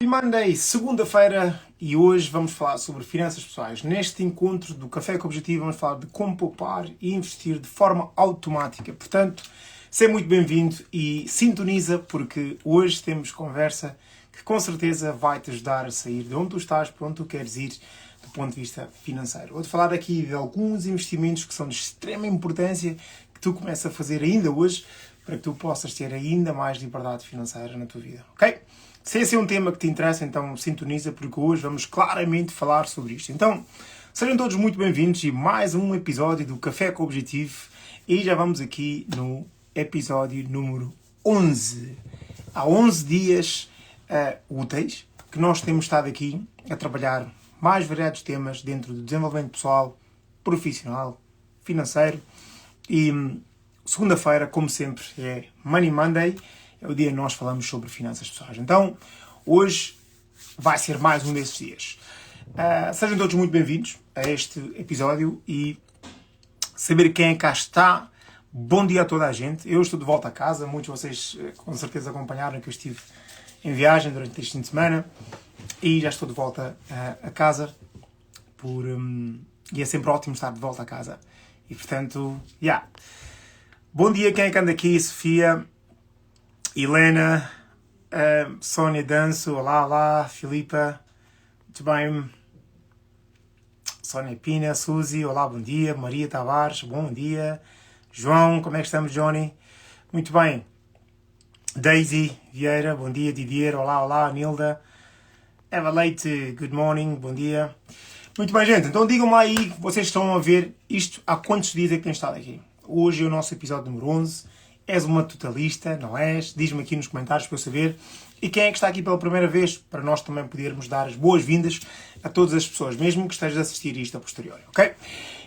Monday, segunda-feira, e hoje vamos falar sobre finanças pessoais. Neste encontro do Café com Objetivo vamos falar de como poupar e investir de forma automática. Portanto, seja muito bem-vindo e sintoniza, porque hoje temos conversa que com certeza vai te ajudar a sair de onde tu estás para onde tu queres ir do ponto de vista financeiro. Vou-te falar aqui de alguns investimentos que são de extrema importância que tu começas a fazer ainda hoje para que tu possas ter ainda mais liberdade financeira na tua vida, ok? Se esse é um tema que te interessa, então sintoniza, porque hoje vamos claramente falar sobre isto. Então, sejam todos muito bem-vindos e mais um episódio do Café com Objetivo. E já vamos aqui no episódio número 11. Há 11 dias úteis que nós temos estado aqui a trabalhar mais variados temas dentro do desenvolvimento pessoal, profissional, financeiro. E segunda-feira, como sempre, é Money Monday. É o dia que nós falamos sobre finanças pessoais. Então, hoje vai ser mais um desses dias. Sejam todos muito bem-vindos a este episódio e saber quem é que cá está. Bom dia a toda a gente. Eu estou de volta a casa. Muitos de vocês com certeza acompanharam que eu estive em viagem durante este fim de semana e já estou de volta a casa. E é sempre ótimo estar de volta a casa. E portanto, bom dia quem é que anda aqui, Sofia, Helena, Sónia Danço, olá, Filipa, muito bem, Sónia Pina, Suzy, olá, bom dia, Maria Tavares, bom dia, João, como é que estamos, Johnny? Muito bem, Daisy Vieira, bom dia, Didier, olá, Nilda, Eva Leite, good morning, bom dia. Muito bem, gente, então digam-me aí, vocês estão a ver isto, há quantos dias é que têm estado aqui? Hoje é o nosso episódio número 11, és uma totalista, não és? Diz-me aqui nos comentários para eu saber. E quem é que está aqui pela primeira vez, para nós também podermos dar as boas-vindas a todas as pessoas, mesmo que estejas a assistir isto a posteriori, ok?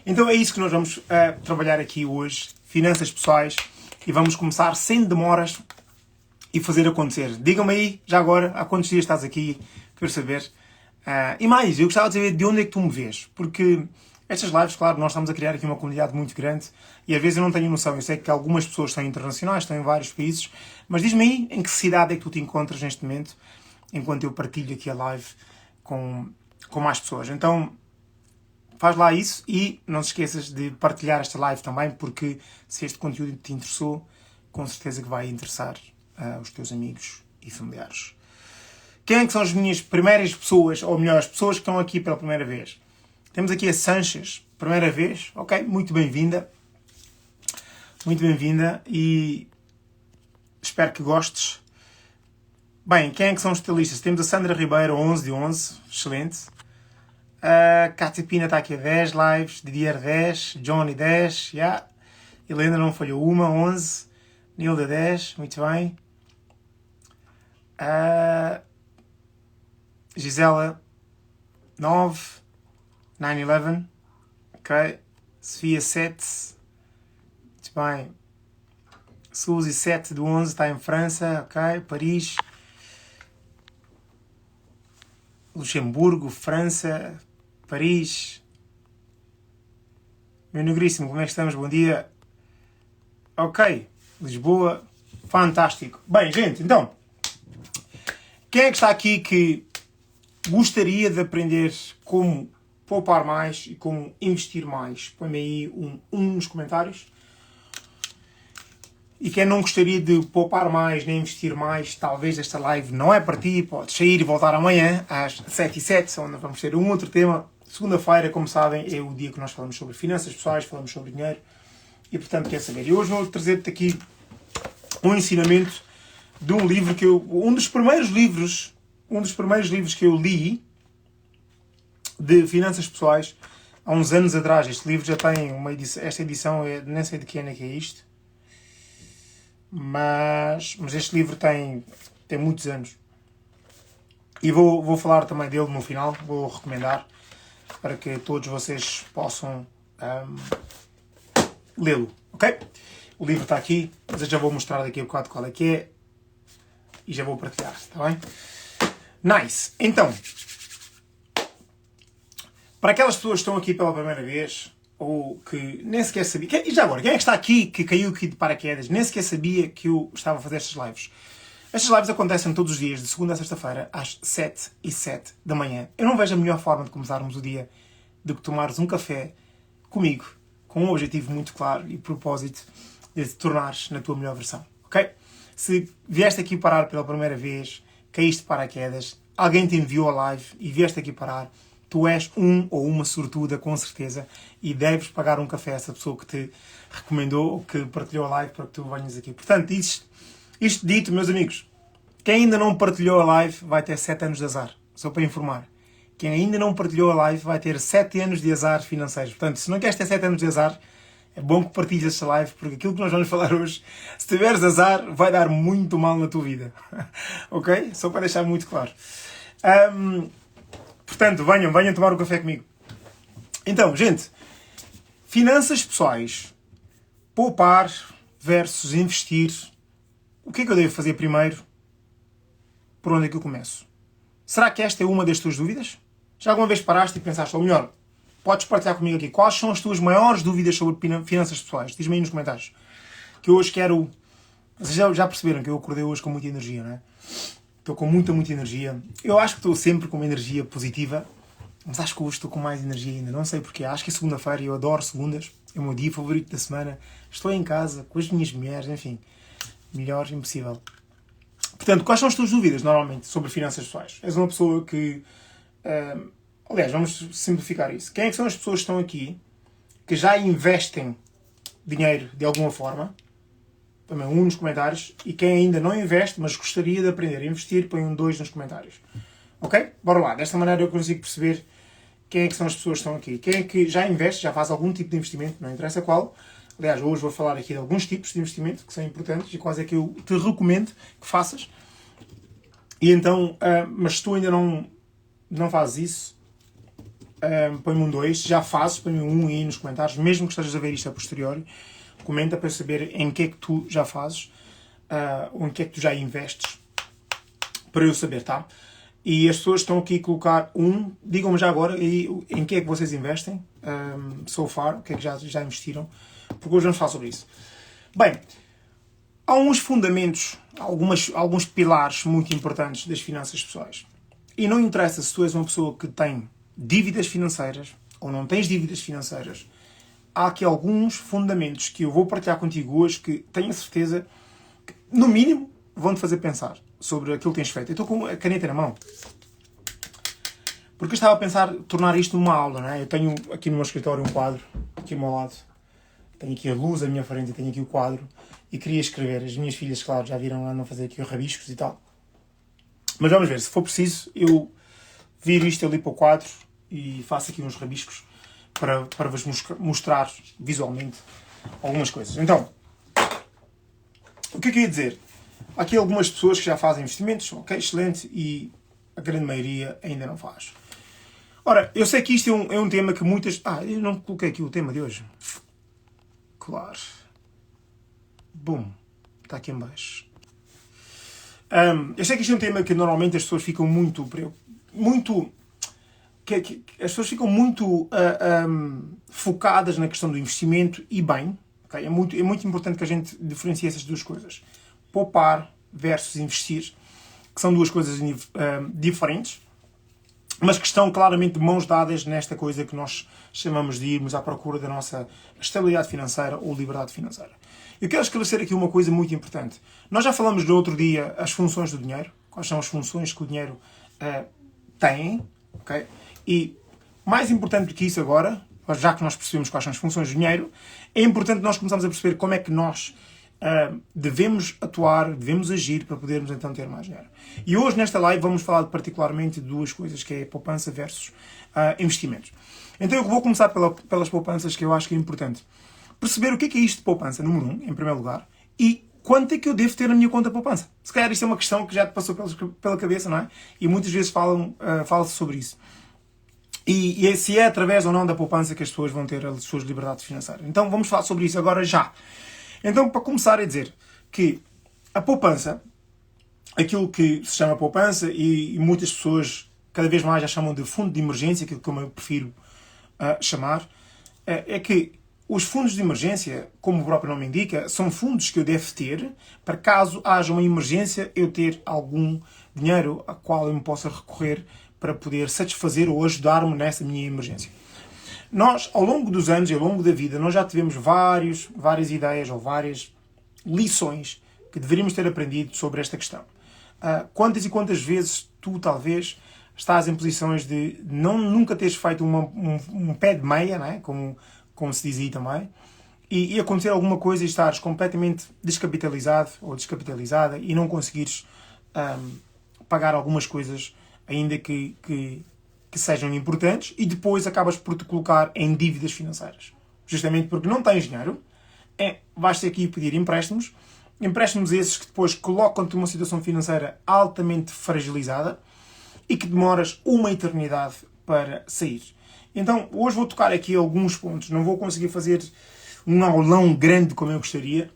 Então é isso que nós vamos trabalhar aqui hoje, finanças pessoais, e vamos começar sem demoras e fazer acontecer. Digam-me aí, já agora, há quantos dias estás aqui, quero saber. E mais, eu gostava de saber de onde é que tu me vês, porque estas lives, claro, nós estamos a criar aqui uma comunidade muito grande e às vezes eu não tenho noção. Eu sei que algumas pessoas são internacionais, estão em vários países, mas diz-me aí em que cidade é que tu te encontras neste momento, enquanto eu partilho aqui a live com mais pessoas. Então, faz lá isso e não te esqueças de partilhar esta live também, porque se este conteúdo te interessou, com certeza que vai interessar os teus amigos e familiares. Quem é que são as minhas primeiras pessoas, ou melhor, as pessoas que estão aqui pela primeira vez? Temos aqui a Sanches, primeira vez, ok? Muito bem-vinda e espero que gostes. Bem, quem é que são os estilistas? Temos a Sandra Ribeiro, 11 de 11, excelente. A Cátia Pina está aqui a 10 lives, Didier 10, Johnny 10, Helena não falhou uma, 11, Nilda 10, muito bem. Gisela 9, 9-11, ok. Sofia 7, muito bem. Suzy 7 do 11, está em França, ok. Paris, Luxemburgo, França, Paris. Meu negríssimo, como é que estamos? Bom dia. Ok, Lisboa, fantástico. Bem, gente, então, quem é que está aqui que gostaria de aprender como poupar mais e como investir mais? Põe-me aí um nos comentários. E quem não gostaria de poupar mais nem investir mais, talvez esta live não é para ti, podes sair e voltar amanhã às 7h07, onde vamos ter um outro tema. Segunda-feira, como sabem, é o dia que nós falamos sobre finanças pessoais, falamos sobre dinheiro e, portanto, quer saber. E hoje vou trazer-te aqui um ensinamento de um livro que um dos primeiros livros que eu li de finanças pessoais há uns anos atrás. Este livro já tem uma edição, esta edição nem sei de que ano é que é isto, mas este livro tem muitos anos e vou falar também dele no final, vou recomendar para que todos vocês possam lê-lo, ok? O livro está aqui, mas eu já vou mostrar daqui a bocado qual é que é e já vou partilhar, está bem? Nice! Então, para aquelas pessoas que estão aqui pela primeira vez, ou que nem sequer sabia... E já agora, quem é que está aqui, que caiu aqui de paraquedas, nem sequer sabia que eu estava a fazer estas lives? Estas lives acontecem todos os dias, de segunda a sexta-feira, às 7h07 da manhã. Eu não vejo a melhor forma de começarmos o dia do que tomares um café comigo, com um objetivo muito claro e propósito de te tornares na tua melhor versão, ok? Se vieste aqui parar pela primeira vez, caíste de paraquedas, alguém te enviou a live e vieste aqui parar, tu és um ou uma sortuda, com certeza, e deves pagar um café a essa pessoa que te recomendou ou que partilhou a live para que tu venhas aqui. Portanto, isto dito, meus amigos, quem ainda não partilhou a live vai ter 7 anos de azar. Só para informar. Quem ainda não partilhou a live vai ter 7 anos de azar financeiros. Portanto, se não queres ter 7 anos de azar, é bom que partilhes esta live, porque aquilo que nós vamos falar hoje, se tiveres azar, vai dar muito mal na tua vida. Ok? Só para deixar muito claro. Portanto, venham tomar um café comigo. Então, gente, finanças pessoais. Poupar versus investir. O que é que eu devo fazer primeiro? Por onde é que eu começo? Será que esta é uma das tuas dúvidas? Já alguma vez paraste e pensaste, ou melhor, podes partilhar comigo aqui, quais são as tuas maiores dúvidas sobre finanças pessoais? Diz-me aí nos comentários. Que eu hoje quero... Vocês já perceberam que eu acordei hoje com muita energia, não é? Estou com muita energia. Eu acho que estou sempre com uma energia positiva, mas acho que hoje estou com mais energia ainda. Não sei porquê. Acho que é segunda-feira e eu adoro segundas. É o meu dia favorito da semana. Estou em casa, com as minhas mulheres, enfim. Melhor impossível. Portanto, quais são as tuas dúvidas, normalmente, sobre finanças pessoais? És uma pessoa que... aliás, vamos simplificar isso. Quem é que são as pessoas que estão aqui que já investem dinheiro de alguma forma? Também um nos comentários. E quem ainda não investe, mas gostaria de aprender a investir, põe um 2 nos comentários. Ok? Bora lá. Desta maneira eu consigo perceber quem é que são as pessoas que estão aqui. Quem é que já investe, já faz algum tipo de investimento, não interessa qual. Aliás, hoje vou falar aqui de alguns tipos de investimento que são importantes e quais é que eu te recomendo que faças. E então, mas se tu ainda não fazes isso, põe-me um 2. Se já fazes, põe-me um 1 aí nos comentários. Mesmo que estejas a ver isto a posteriori, comenta para saber em que é que tu já fazes ou em que é que tu já investes, para eu saber, tá? E as pessoas estão aqui a colocar um. Digam-me já agora em que é que vocês investem, so far, o que é que já investiram, porque hoje vamos falar sobre isso. Bem, há uns fundamentos, alguns pilares muito importantes das finanças pessoais. E não interessa se tu és uma pessoa que tem dívidas financeiras ou não tens dívidas financeiras, há aqui alguns fundamentos que eu vou partilhar contigo hoje que tenho a certeza que, no mínimo, vão-te fazer pensar sobre aquilo que tens feito. Eu estou com a caneta na mão. Porque eu estava a pensar tornar isto numa aula, não é? Eu tenho aqui no meu escritório um quadro, aqui ao meu lado. Tenho aqui a luz à minha frente e tenho aqui o quadro. E queria escrever. As minhas filhas, claro, já viram lá não fazer aqui os rabiscos e tal. Mas vamos ver, se for preciso, eu viro isto ali para o quadro e faço aqui uns rabiscos para vos mostrar visualmente algumas coisas. Então, o que é que eu ia dizer? Há aqui algumas pessoas que já fazem investimentos, ok, excelente, e a grande maioria ainda não faz. Ora, eu sei que isto é um tema que muitas... eu não coloquei aqui o tema de hoje. Claro. Bum. Está aqui em baixo. Eu sei que isto é um tema que normalmente as pessoas ficam as pessoas ficam muito focadas na questão do investimento e bem. Okay? É muito importante que a gente diferencie essas duas coisas. Poupar versus investir, que são duas coisas diferentes, mas que estão claramente de mãos dadas nesta coisa que nós chamamos de irmos à procura da nossa estabilidade financeira ou liberdade financeira. Eu quero esclarecer aqui uma coisa muito importante. Nós já falamos no outro dia as funções do dinheiro, quais são as funções que o dinheiro tem, ok? E mais importante do que isso agora, já que nós percebemos quais são as funções do dinheiro, é importante nós começarmos a perceber como é que nós devemos atuar, devemos agir para podermos então ter mais dinheiro. E hoje nesta live vamos falar particularmente de duas coisas, que é poupança versus investimentos. Então eu vou começar pelas poupanças, que eu acho que é importante. Perceber o que é isto de poupança, número 1, em primeiro lugar, e quanto é que eu devo ter na minha conta poupança. Se calhar isto é uma questão que já te passou pela cabeça, não é? E muitas vezes fala-se sobre isso. E se é através ou não da poupança que as pessoas vão ter as suas liberdades financeiras. Então vamos falar sobre isso agora já. Então, para começar a dizer que a poupança, aquilo que se chama poupança, e muitas pessoas cada vez mais já chamam de fundo de emergência, aquilo que eu prefiro chamar, é que os fundos de emergência, como o próprio nome indica, são fundos que eu devo ter para caso haja uma emergência eu ter algum dinheiro a qual eu me possa recorrer para poder satisfazer ou ajudar-me nessa minha emergência. Nós, ao longo dos anos e ao longo da vida, nós já tivemos várias ideias ou várias lições que deveríamos ter aprendido sobre esta questão. Quantas e quantas vezes tu, talvez, estás em posições de nunca teres feito um pé de meia, não é? como se dizia também, e acontecer alguma coisa e estares completamente descapitalizado ou descapitalizada e não conseguires pagar algumas coisas ainda que sejam importantes e depois acabas por te colocar em dívidas financeiras. Justamente porque não tens dinheiro, vais ter aqui pedir empréstimos esses que depois colocam-te numa situação financeira altamente fragilizada e que demoras uma eternidade para sair. Então, hoje vou tocar aqui alguns pontos. Não vou conseguir fazer um aulão grande como eu gostaria.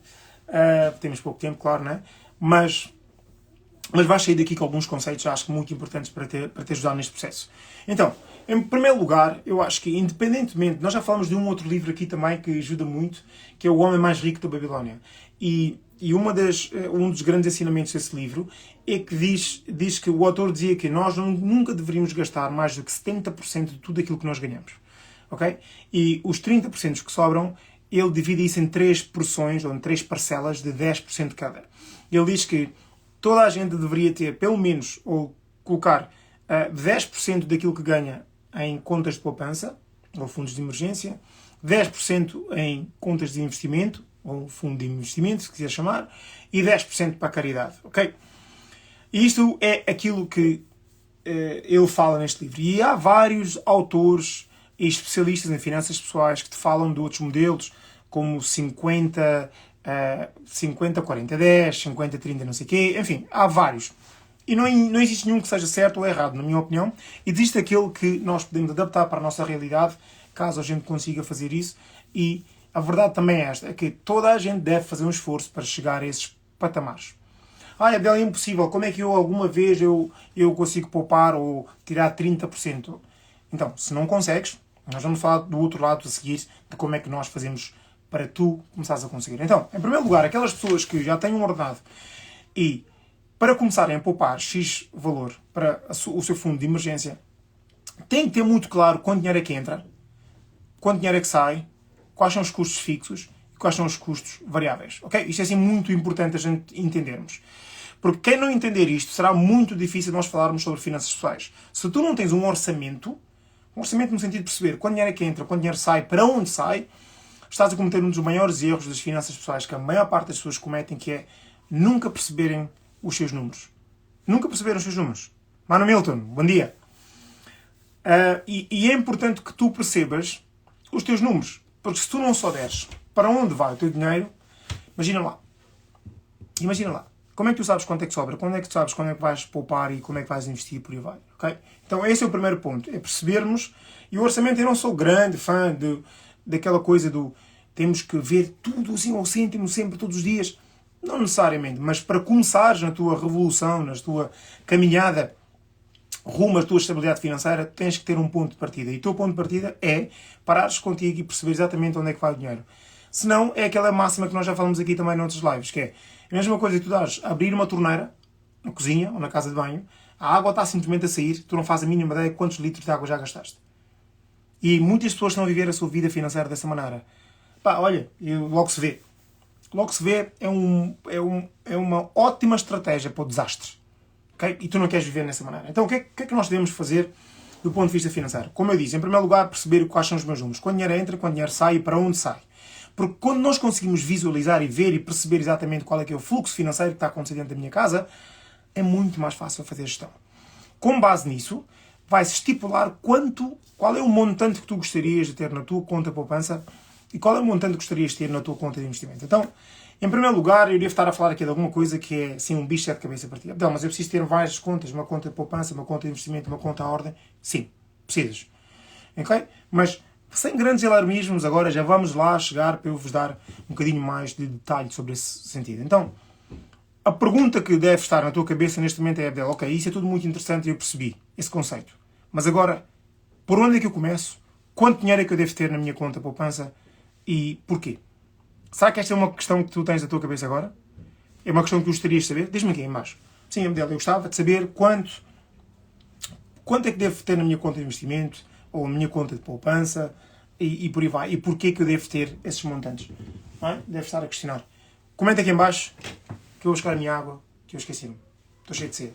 Temos pouco tempo, claro, não é? Mas vais sair daqui com alguns conceitos, acho que muito importantes para te ajudar neste processo. Então, em primeiro lugar, eu acho que independentemente... Nós já falamos de um outro livro aqui também que ajuda muito, que é O Homem Mais Rico da Babilónia. E um dos grandes ensinamentos desse livro é que diz que o autor dizia que nós nunca deveríamos gastar mais do que 70% de tudo aquilo que nós ganhamos. Ok? E os 30% que sobram, ele divide isso em 3 porções, ou em 3 parcelas de 10% cada. Ele diz que toda a gente deveria ter, pelo menos, ou colocar 10% daquilo que ganha em contas de poupança, ou fundos de emergência, 10% em contas de investimento, ou fundo de investimento, se quiser chamar, e 10% para a caridade. Ok? E isto é aquilo que ele fala neste livro. E há vários autores e especialistas em finanças pessoais que te falam de outros modelos, como 50, 40, 10, 50, 30, não sei o quê. Enfim, há vários. E não existe nenhum que seja certo ou errado, na minha opinião. Existe aquele que nós podemos adaptar para a nossa realidade, caso a gente consiga fazer isso. E a verdade também é esta, é que toda a gente deve fazer um esforço para chegar a esses patamares. Abel, é impossível. Como é que alguma vez eu consigo poupar ou tirar 30%? Então, se não consegues, nós vamos falar do outro lado a seguir, de como é que nós fazemos para tu começares a conseguir. Então, em primeiro lugar, aquelas pessoas que já têm um ordenado e para começarem a poupar X valor para o seu fundo de emergência, têm que ter muito claro quanto dinheiro é que entra, quanto dinheiro é que sai, quais são os custos fixos e quais são os custos variáveis. Okay? Isto é assim muito importante a gente entendermos. Porque quem não entender isto, será muito difícil nós falarmos sobre finanças pessoais. Se tu não tens um orçamento no sentido de perceber quanto dinheiro é que entra, quanto dinheiro sai, para onde sai, estás a cometer um dos maiores erros das finanças pessoais que a maior parte das pessoas cometem, que é nunca perceberem os seus números. Nunca perceberam os seus números. Mano Milton, bom dia. E é importante que tu percebas os teus números. Porque se tu não souberes para onde vai o teu dinheiro, imagina lá. Como é que tu sabes quanto é que sobra? Quando é que tu sabes quando é que vais poupar e como é que vais investir por aí vai? Okay? Então esse é o primeiro ponto. É percebermos. E o orçamento, eu não sou grande fã daquela coisa do temos que ver tudo assim ao cêntimo sempre, todos os dias. Não necessariamente. Mas para começares na tua revolução, na tua caminhada rumo à tua estabilidade financeira, tens que ter um ponto de partida. E o teu ponto de partida é parares contigo e perceber exatamente onde é que vai o dinheiro. Senão, é aquela máxima que nós já falamos aqui também noutras lives, que é a mesma coisa que tu dares abrir uma torneira na cozinha ou na casa de banho, a água está simplesmente a sair, tu não fazes a mínima ideia de quantos litros de água já gastaste. E muitas pessoas estão a viver a sua vida financeira dessa maneira. Olha, logo se vê. Logo se vê é uma ótima estratégia para o desastre. Okay? E tu não queres viver nessa maneira. Então o que é que nós devemos fazer do ponto de vista financeiro? Como eu disse, em primeiro lugar, perceber quais são os meus números. Quando dinheiro entra, quando dinheiro sai e para onde sai. Porque quando nós conseguimos visualizar e ver e perceber exatamente qual é que é o fluxo financeiro que está acontecendo dentro da minha casa, é muito mais fácil fazer gestão. Com base nisso, vai-se estipular qual é o montante que tu gostarias de ter na tua conta de poupança e qual é o montante que gostarias de ter na tua conta de investimento. Então, em primeiro lugar, eu devo estar a falar aqui de alguma coisa que é assim, um bicho de sete cabeças para ti. Então, mas eu preciso ter várias contas, uma conta de poupança, uma conta de investimento, uma conta à ordem. Sim, precisas. Ok? Mas sem grandes alarmismos, agora já vamos lá chegar para eu vos dar um bocadinho mais de detalhe sobre esse sentido. Então, a pergunta que deve estar na tua cabeça neste momento é a ok, isso é tudo muito interessante e eu percebi esse conceito. Mas agora, por onde é que eu começo? Quanto dinheiro é que eu devo ter na minha conta de poupança? E porquê? Será que esta é uma questão que tu tens na tua cabeça agora? É uma questão que gostarias de saber? Diz-me aqui em baixo. Sim, Abdel, eu gostava de saber quanto é que devo ter na minha conta de investimento ou na minha conta de poupança e por aí vai. E porquê que eu devo ter esses montantes? Não é? Deve estar a questionar. Comenta aqui em baixo que eu vou buscar a minha água, que eu esqueci-me. Estou cheio de sede.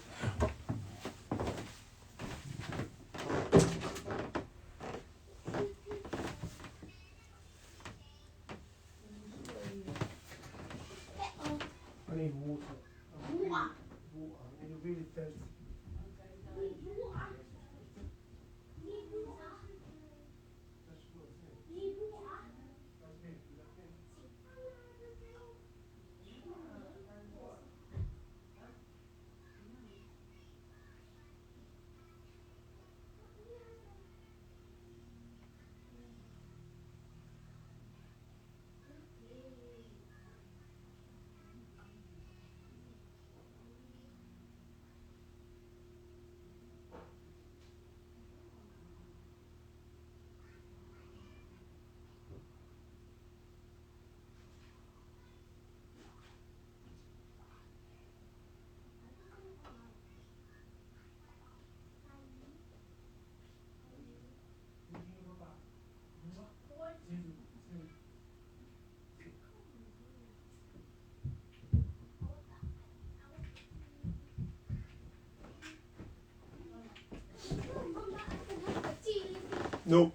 Não.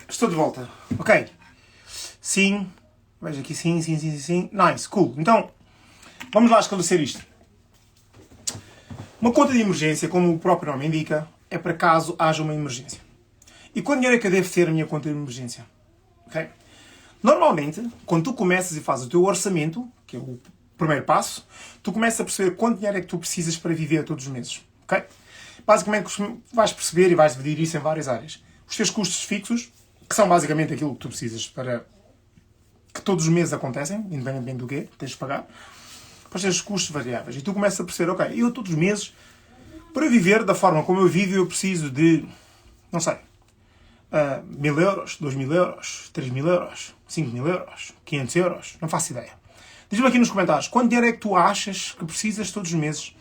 Estou de volta. Ok. Sim. Veja aqui sim. Nice, cool. Então, vamos lá esclarecer isto. Uma conta de emergência, como o próprio nome indica, é para caso haja uma emergência. E quanto dinheiro é que eu devo ter a minha conta de emergência? Ok? Normalmente, quando tu começas e fazes o teu orçamento, que é o primeiro passo, tu começas a perceber quanto dinheiro é que tu precisas para viver todos os meses. Ok? Basicamente, vais perceber e vais dividir isso em várias áreas. Os teus custos fixos, que são basicamente aquilo que tu precisas para que todos os meses acontecem, independentemente do que tens de pagar. Depois tens os custos variáveis. E tu começas a perceber, ok, eu todos os meses, para viver da forma como eu vivo, eu preciso de, não sei, 1000 euros, 2000 euros, 3000 euros, 5000 euros, 500 euros, não faço ideia. Diz-me aqui nos comentários, quanto dinheiro é que tu achas que precisas todos os meses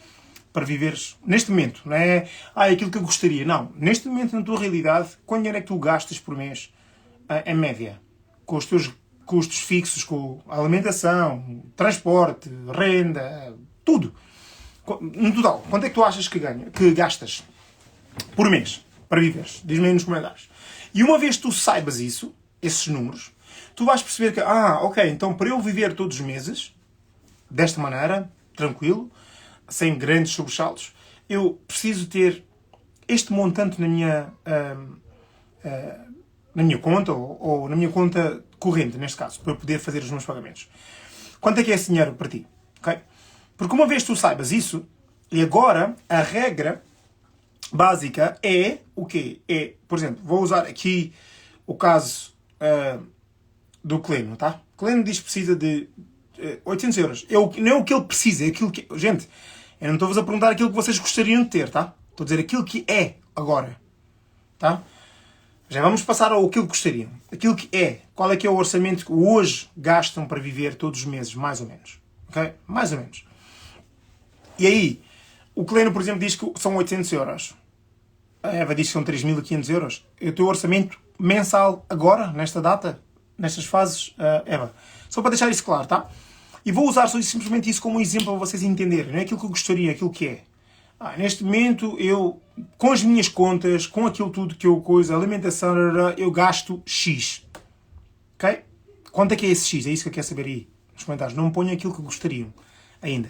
para viveres neste momento? Não é aquilo que eu gostaria. Não. Neste momento, na tua realidade, quanto dinheiro é que tu gastas por mês, em média? Com os teus custos fixos, com a alimentação, transporte, renda, tudo. No total, quanto é que tu achas que gastas por mês para viveres? Diz-me aí nos comentários. E uma vez que tu saibas isso, esses números, tu vais perceber que, ok, então para eu viver todos os meses, desta maneira, tranquilo, sem grandes sobressaltos, eu preciso ter este montante na minha conta, ou na minha conta corrente, neste caso, para eu poder fazer os meus pagamentos. Quanto é que é esse dinheiro para ti? Okay? Porque uma vez que tu saibas isso, e agora a regra básica é o quê? É, por exemplo, vou usar aqui o caso do Cleno, tá? O Cleno diz que precisa de 800 euros. Não é o que ele precisa, é aquilo que... Gente, eu não estou-vos a perguntar aquilo que vocês gostariam de ter, tá? Estou a dizer aquilo que é agora, tá? Já vamos passar ao aquilo que gostariam. Aquilo que é. Qual é que é o orçamento que hoje gastam para viver todos os meses, mais ou menos. Ok? Mais ou menos. E aí, o Cleno, por exemplo, diz que são 800 euros. A Eva diz que são 3.500 euros. O teu orçamento mensal agora, nesta data, nestas fases, Eva. Só para deixar isso claro, tá? E vou usar simplesmente isso como um exemplo para vocês entenderem. Não é aquilo que eu gostaria, aquilo que é. Neste momento, eu, com as minhas contas, com aquilo tudo que eu coisa, alimentação, eu gasto X. Ok? Quanto é que é esse X? É isso que eu quero saber aí nos comentários. Não me ponham aquilo que gostariam ainda.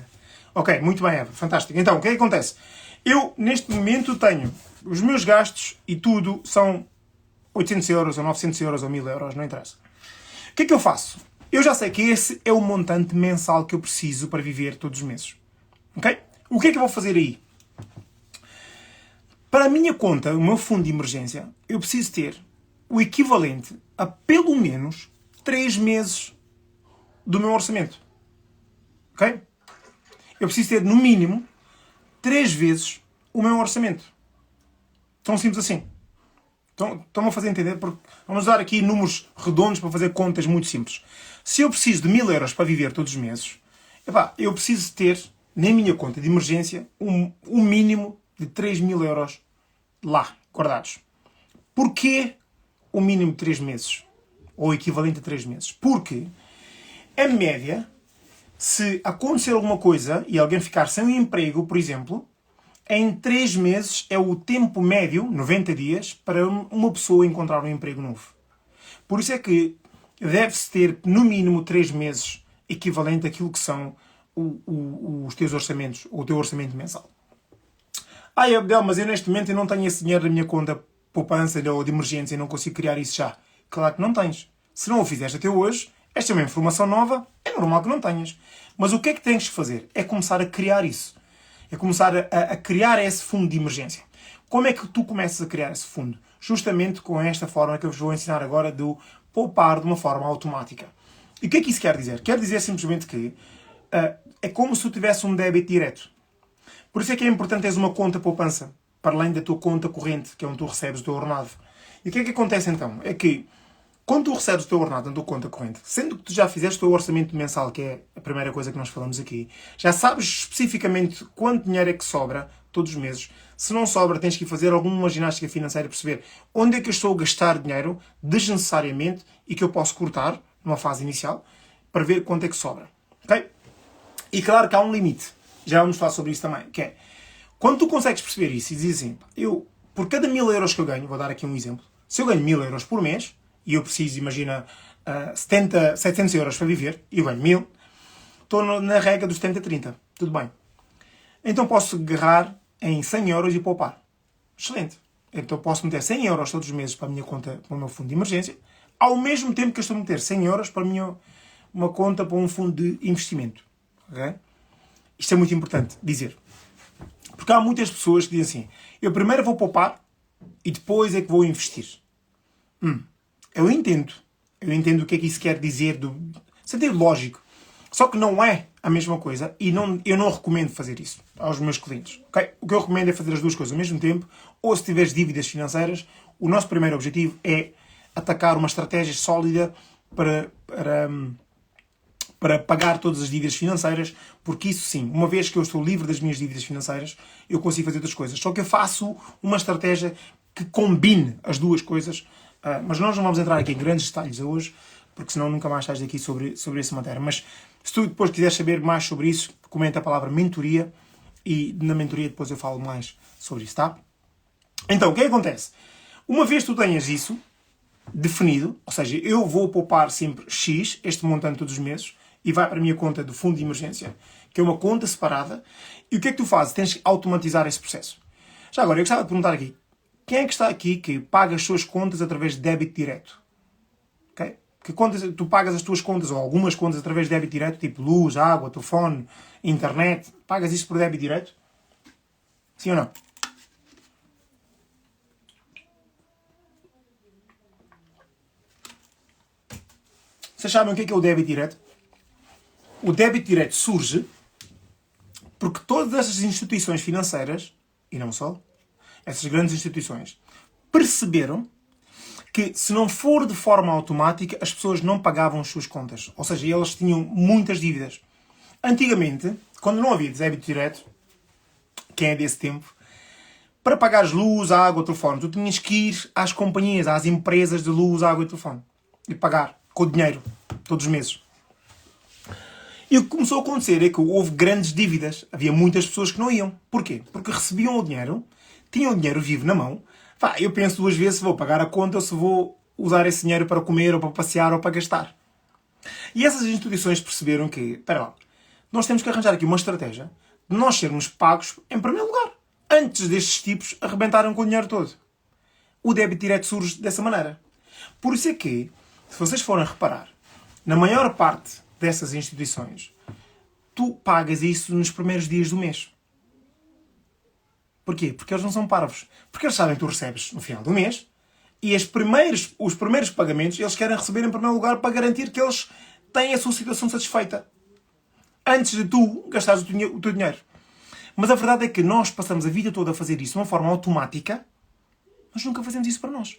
Ok, muito bem, Eva. Fantástico. Então, o que é que acontece? Eu, neste momento, tenho os meus gastos e tudo são 800 euros, ou 900 euros, ou 1000 euros, não interessa. O que é que eu faço? Eu já sei que esse é o montante mensal que eu preciso para viver todos os meses. Ok? O que é que eu vou fazer aí? Para a minha conta, o meu fundo de emergência, eu preciso ter o equivalente a pelo menos 3 meses do meu orçamento. Ok? Eu preciso ter, no mínimo, 3 vezes o meu orçamento. Tão simples assim. Estão-me a fazer entender? Porque vamos dar aqui números redondos para fazer contas muito simples. Se eu preciso de 1000 euros para viver todos os meses, eu preciso ter, na minha conta de emergência, um mínimo de 3000 euros lá, guardados. Porquê o mínimo de 3 meses? Ou equivalente a 3 meses? Porque, a média, se acontecer alguma coisa e alguém ficar sem um emprego, por exemplo, em 3 meses é o tempo médio, 90 dias, para uma pessoa encontrar um emprego novo. Por isso é que deve-se ter, no mínimo, 3 meses equivalente àquilo que são os teus orçamentos, ou o teu orçamento mensal. Abdel, mas eu neste momento eu não tenho esse dinheiro na minha conta poupança ou de emergência e não consigo criar isso já. Claro que não tens. Se não o fizeste até hoje, esta é uma informação nova, é normal que não tenhas. Mas o que é que tens de fazer? É começar a criar isso. É começar a criar esse fundo de emergência. Como é que tu começas a criar esse fundo? Justamente com esta forma que eu vos vou ensinar agora de poupar de uma forma automática. E o que é que isso quer dizer? Quer dizer simplesmente que é como se tu tivesse um débito direto. Por isso é que é importante teres uma conta poupança, para além da tua conta corrente, que é onde tu recebes o teu ordenado. E o que é que acontece então? É que, quando tu recebes o teu ordenado na tua conta corrente, sendo que tu já fizeste o teu orçamento mensal, que é a primeira coisa que nós falamos aqui, já sabes especificamente quanto dinheiro é que sobra todos os meses. Se não sobra, tens que fazer alguma ginástica financeira, perceber onde é que eu estou a gastar dinheiro desnecessariamente e que eu posso cortar, numa fase inicial, para ver quanto é que sobra. Ok? E claro que há um limite. Já vamos falar sobre isso também. Que é, quando tu consegues perceber isso e dizes assim, por cada 1000 euros que eu ganho, vou dar aqui um exemplo, se eu ganho 1000 euros por mês, e eu preciso, imagina, 700 euros para viver, e eu ganho 1000, estou na regra dos 70-30. Tudo bem. Então posso agarrar em 100 euros e poupar. Excelente. Então posso meter 100 euros todos os meses para a minha conta, para o meu fundo de emergência, ao mesmo tempo que eu estou a meter 100 euros para uma conta para um fundo de investimento. Okay? Isto é muito importante dizer. Porque há muitas pessoas que dizem assim, eu primeiro vou poupar e depois é que vou investir. Eu entendo o que é que isso quer dizer, do sentido lógico. Só que não é a mesma coisa e eu não recomendo fazer isso aos meus clientes. Okay? O que eu recomendo é fazer as duas coisas ao mesmo tempo, ou se tiveres dívidas financeiras, o nosso primeiro objetivo é atacar uma estratégia sólida para pagar todas as dívidas financeiras, porque isso sim, uma vez que eu estou livre das minhas dívidas financeiras, eu consigo fazer outras coisas. Só que eu faço uma estratégia que combine as duas coisas, mas nós não vamos entrar aqui em grandes detalhes hoje, porque senão nunca mais estás aqui sobre essa matéria. Mas se tu depois quiseres saber mais sobre isso, comenta a palavra mentoria e na mentoria depois eu falo mais sobre isso, tá? Então, o que é que acontece? Uma vez que tu tenhas isso definido, ou seja, eu vou poupar sempre X, este montante todos os meses, e vai para a minha conta do fundo de emergência, que é uma conta separada, e o que é que tu fazes? Tens que automatizar esse processo. Já agora, eu gostava de perguntar aqui, quem é que está aqui que paga as suas contas através de débito direto? Okay? Que contas, tu pagas as tuas contas, ou algumas contas através de débito direto, tipo luz, água, telefone, internet, pagas isso por débito direto? Sim ou não? Vocês sabem o que é o débito direto? O débito direto surge porque todas essas instituições financeiras, e não só, essas grandes instituições, perceberam que se não for de forma automática, as pessoas não pagavam as suas contas. Ou seja, elas tinham muitas dívidas. Antigamente, quando não havia débito direto, quem é desse tempo, para pagares luz, água, telefone, tu tinhas que ir às companhias, às empresas de luz, água e telefone. E pagar com dinheiro, todos os meses. E o que começou a acontecer é que houve grandes dívidas. Havia muitas pessoas que não iam. Porquê? Porque recebiam o dinheiro, tinham o dinheiro vivo na mão. Eu penso duas vezes se vou pagar a conta ou se vou usar esse dinheiro para comer, ou para passear, ou para gastar. E essas instituições perceberam que, espera lá, nós temos que arranjar aqui uma estratégia de nós sermos pagos em primeiro lugar, antes destes tipos arrebentarem com o dinheiro todo. O débito direto surge dessa maneira. Por isso é que, se vocês forem reparar, na maior parte dessas instituições, tu pagas isso nos primeiros dias do mês. Porquê? Porque eles não são parvos. Porque eles sabem que tu recebes no final do mês e os primeiros pagamentos eles querem receber em primeiro lugar para garantir que eles têm a sua situação satisfeita. Antes de tu gastares o teu dinheiro. Mas a verdade é que nós passamos a vida toda a fazer isso de uma forma automática Nós nunca fazemos isso para nós.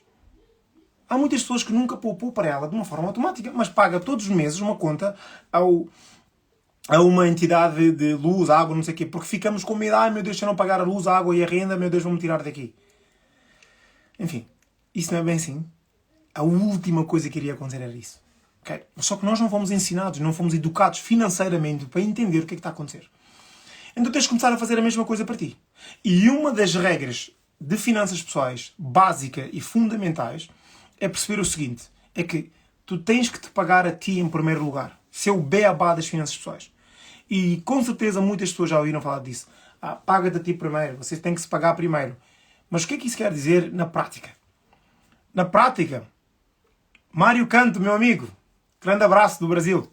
Há muitas pessoas que nunca poupou para ela de uma forma automática, mas paga todos os meses uma conta a uma entidade de luz, água, não sei o quê, porque ficamos com medo, ai meu Deus, se eu não pagar a luz, a água e a renda, meu Deus, vão-me tirar daqui. Enfim, isso não é bem assim. A última coisa que iria acontecer era isso. Okay? Só que nós não fomos ensinados, não fomos educados financeiramente para entender o que é que está a acontecer. Então tens de começar a fazer a mesma coisa para ti. E uma das regras de finanças pessoais, básica e fundamentais, é perceber o seguinte, é que tu tens que te pagar a ti em primeiro lugar. Isso é o beabá das finanças pessoais. E com certeza muitas pessoas já ouviram falar disso. Paga-te a ti primeiro, você tem que se pagar primeiro. Mas o que é que isso quer dizer na prática? Na prática, Mário Canto, meu amigo, grande abraço do Brasil.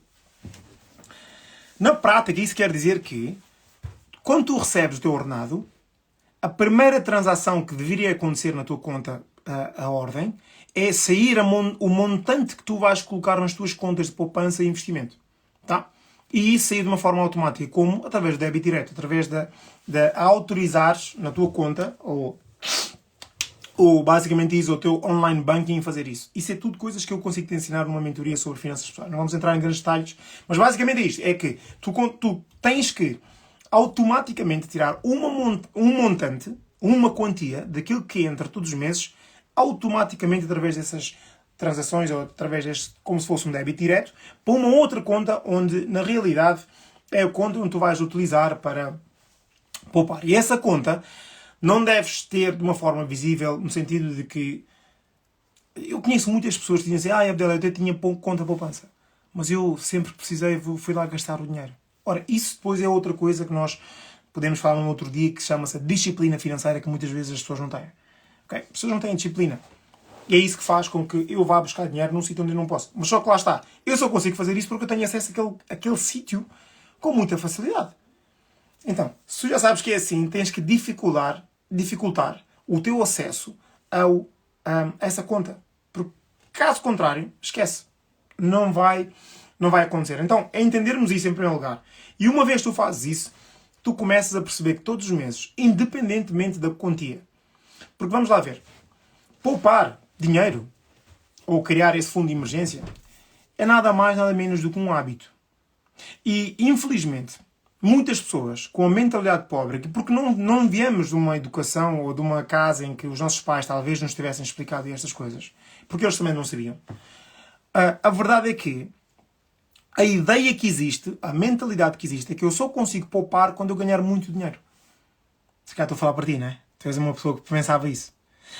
Na prática, isso quer dizer que, quando tu recebes o teu ordenado, a primeira transação que deveria acontecer na tua conta, a ordem, é sair o montante que tu vais colocar nas tuas contas de poupança e investimento. Tá? E isso sair de uma forma automática, como através do débito direto, através de autorizares na tua conta, ou basicamente isso, o teu online banking fazer isso. Isso é tudo coisas que eu consigo te ensinar numa mentoria sobre finanças pessoais. Não vamos entrar em grandes detalhes, mas basicamente é isto. É que tu tens que automaticamente tirar um montante, uma quantia daquilo que entra todos os meses, automaticamente através dessas transações ou através deste, como se fosse um débito direto, para uma outra conta onde, na realidade, é a conta onde tu vais utilizar para poupar. E essa conta não deves ter de uma forma visível, no sentido de que eu conheço muitas pessoas que dizem assim, Abdel, eu até tinha conta poupança, mas eu sempre precisei, fui lá gastar o dinheiro. Ora, isso depois é outra coisa que nós podemos falar num outro dia, que chama-se disciplina financeira, que muitas vezes as pessoas não têm. Okay? As pessoas não têm disciplina. E é isso que faz com que eu vá buscar dinheiro num sítio onde eu não posso. Mas só que lá está. Eu só consigo fazer isso porque eu tenho acesso àquele sítio com muita facilidade. Então, se tu já sabes que é assim, tens que dificultar o teu acesso a essa conta. Porque, caso contrário, esquece. Não vai acontecer. Então, é entendermos isso em primeiro lugar. E uma vez que tu fazes isso, tu começas a perceber que todos os meses, independentemente da quantia, porque vamos lá ver, poupar dinheiro ou criar esse fundo de emergência é nada mais, nada menos do que um hábito. E, infelizmente, muitas pessoas com a mentalidade pobre, porque não viemos de uma educação ou de uma casa em que os nossos pais talvez nos tivessem explicado estas coisas, porque eles também não sabiam. A verdade é que a ideia que existe, a mentalidade que existe, é que eu só consigo poupar quando eu ganhar muito dinheiro. Se calhar estou a falar para ti, não é? Tu és uma pessoa que pensava isso.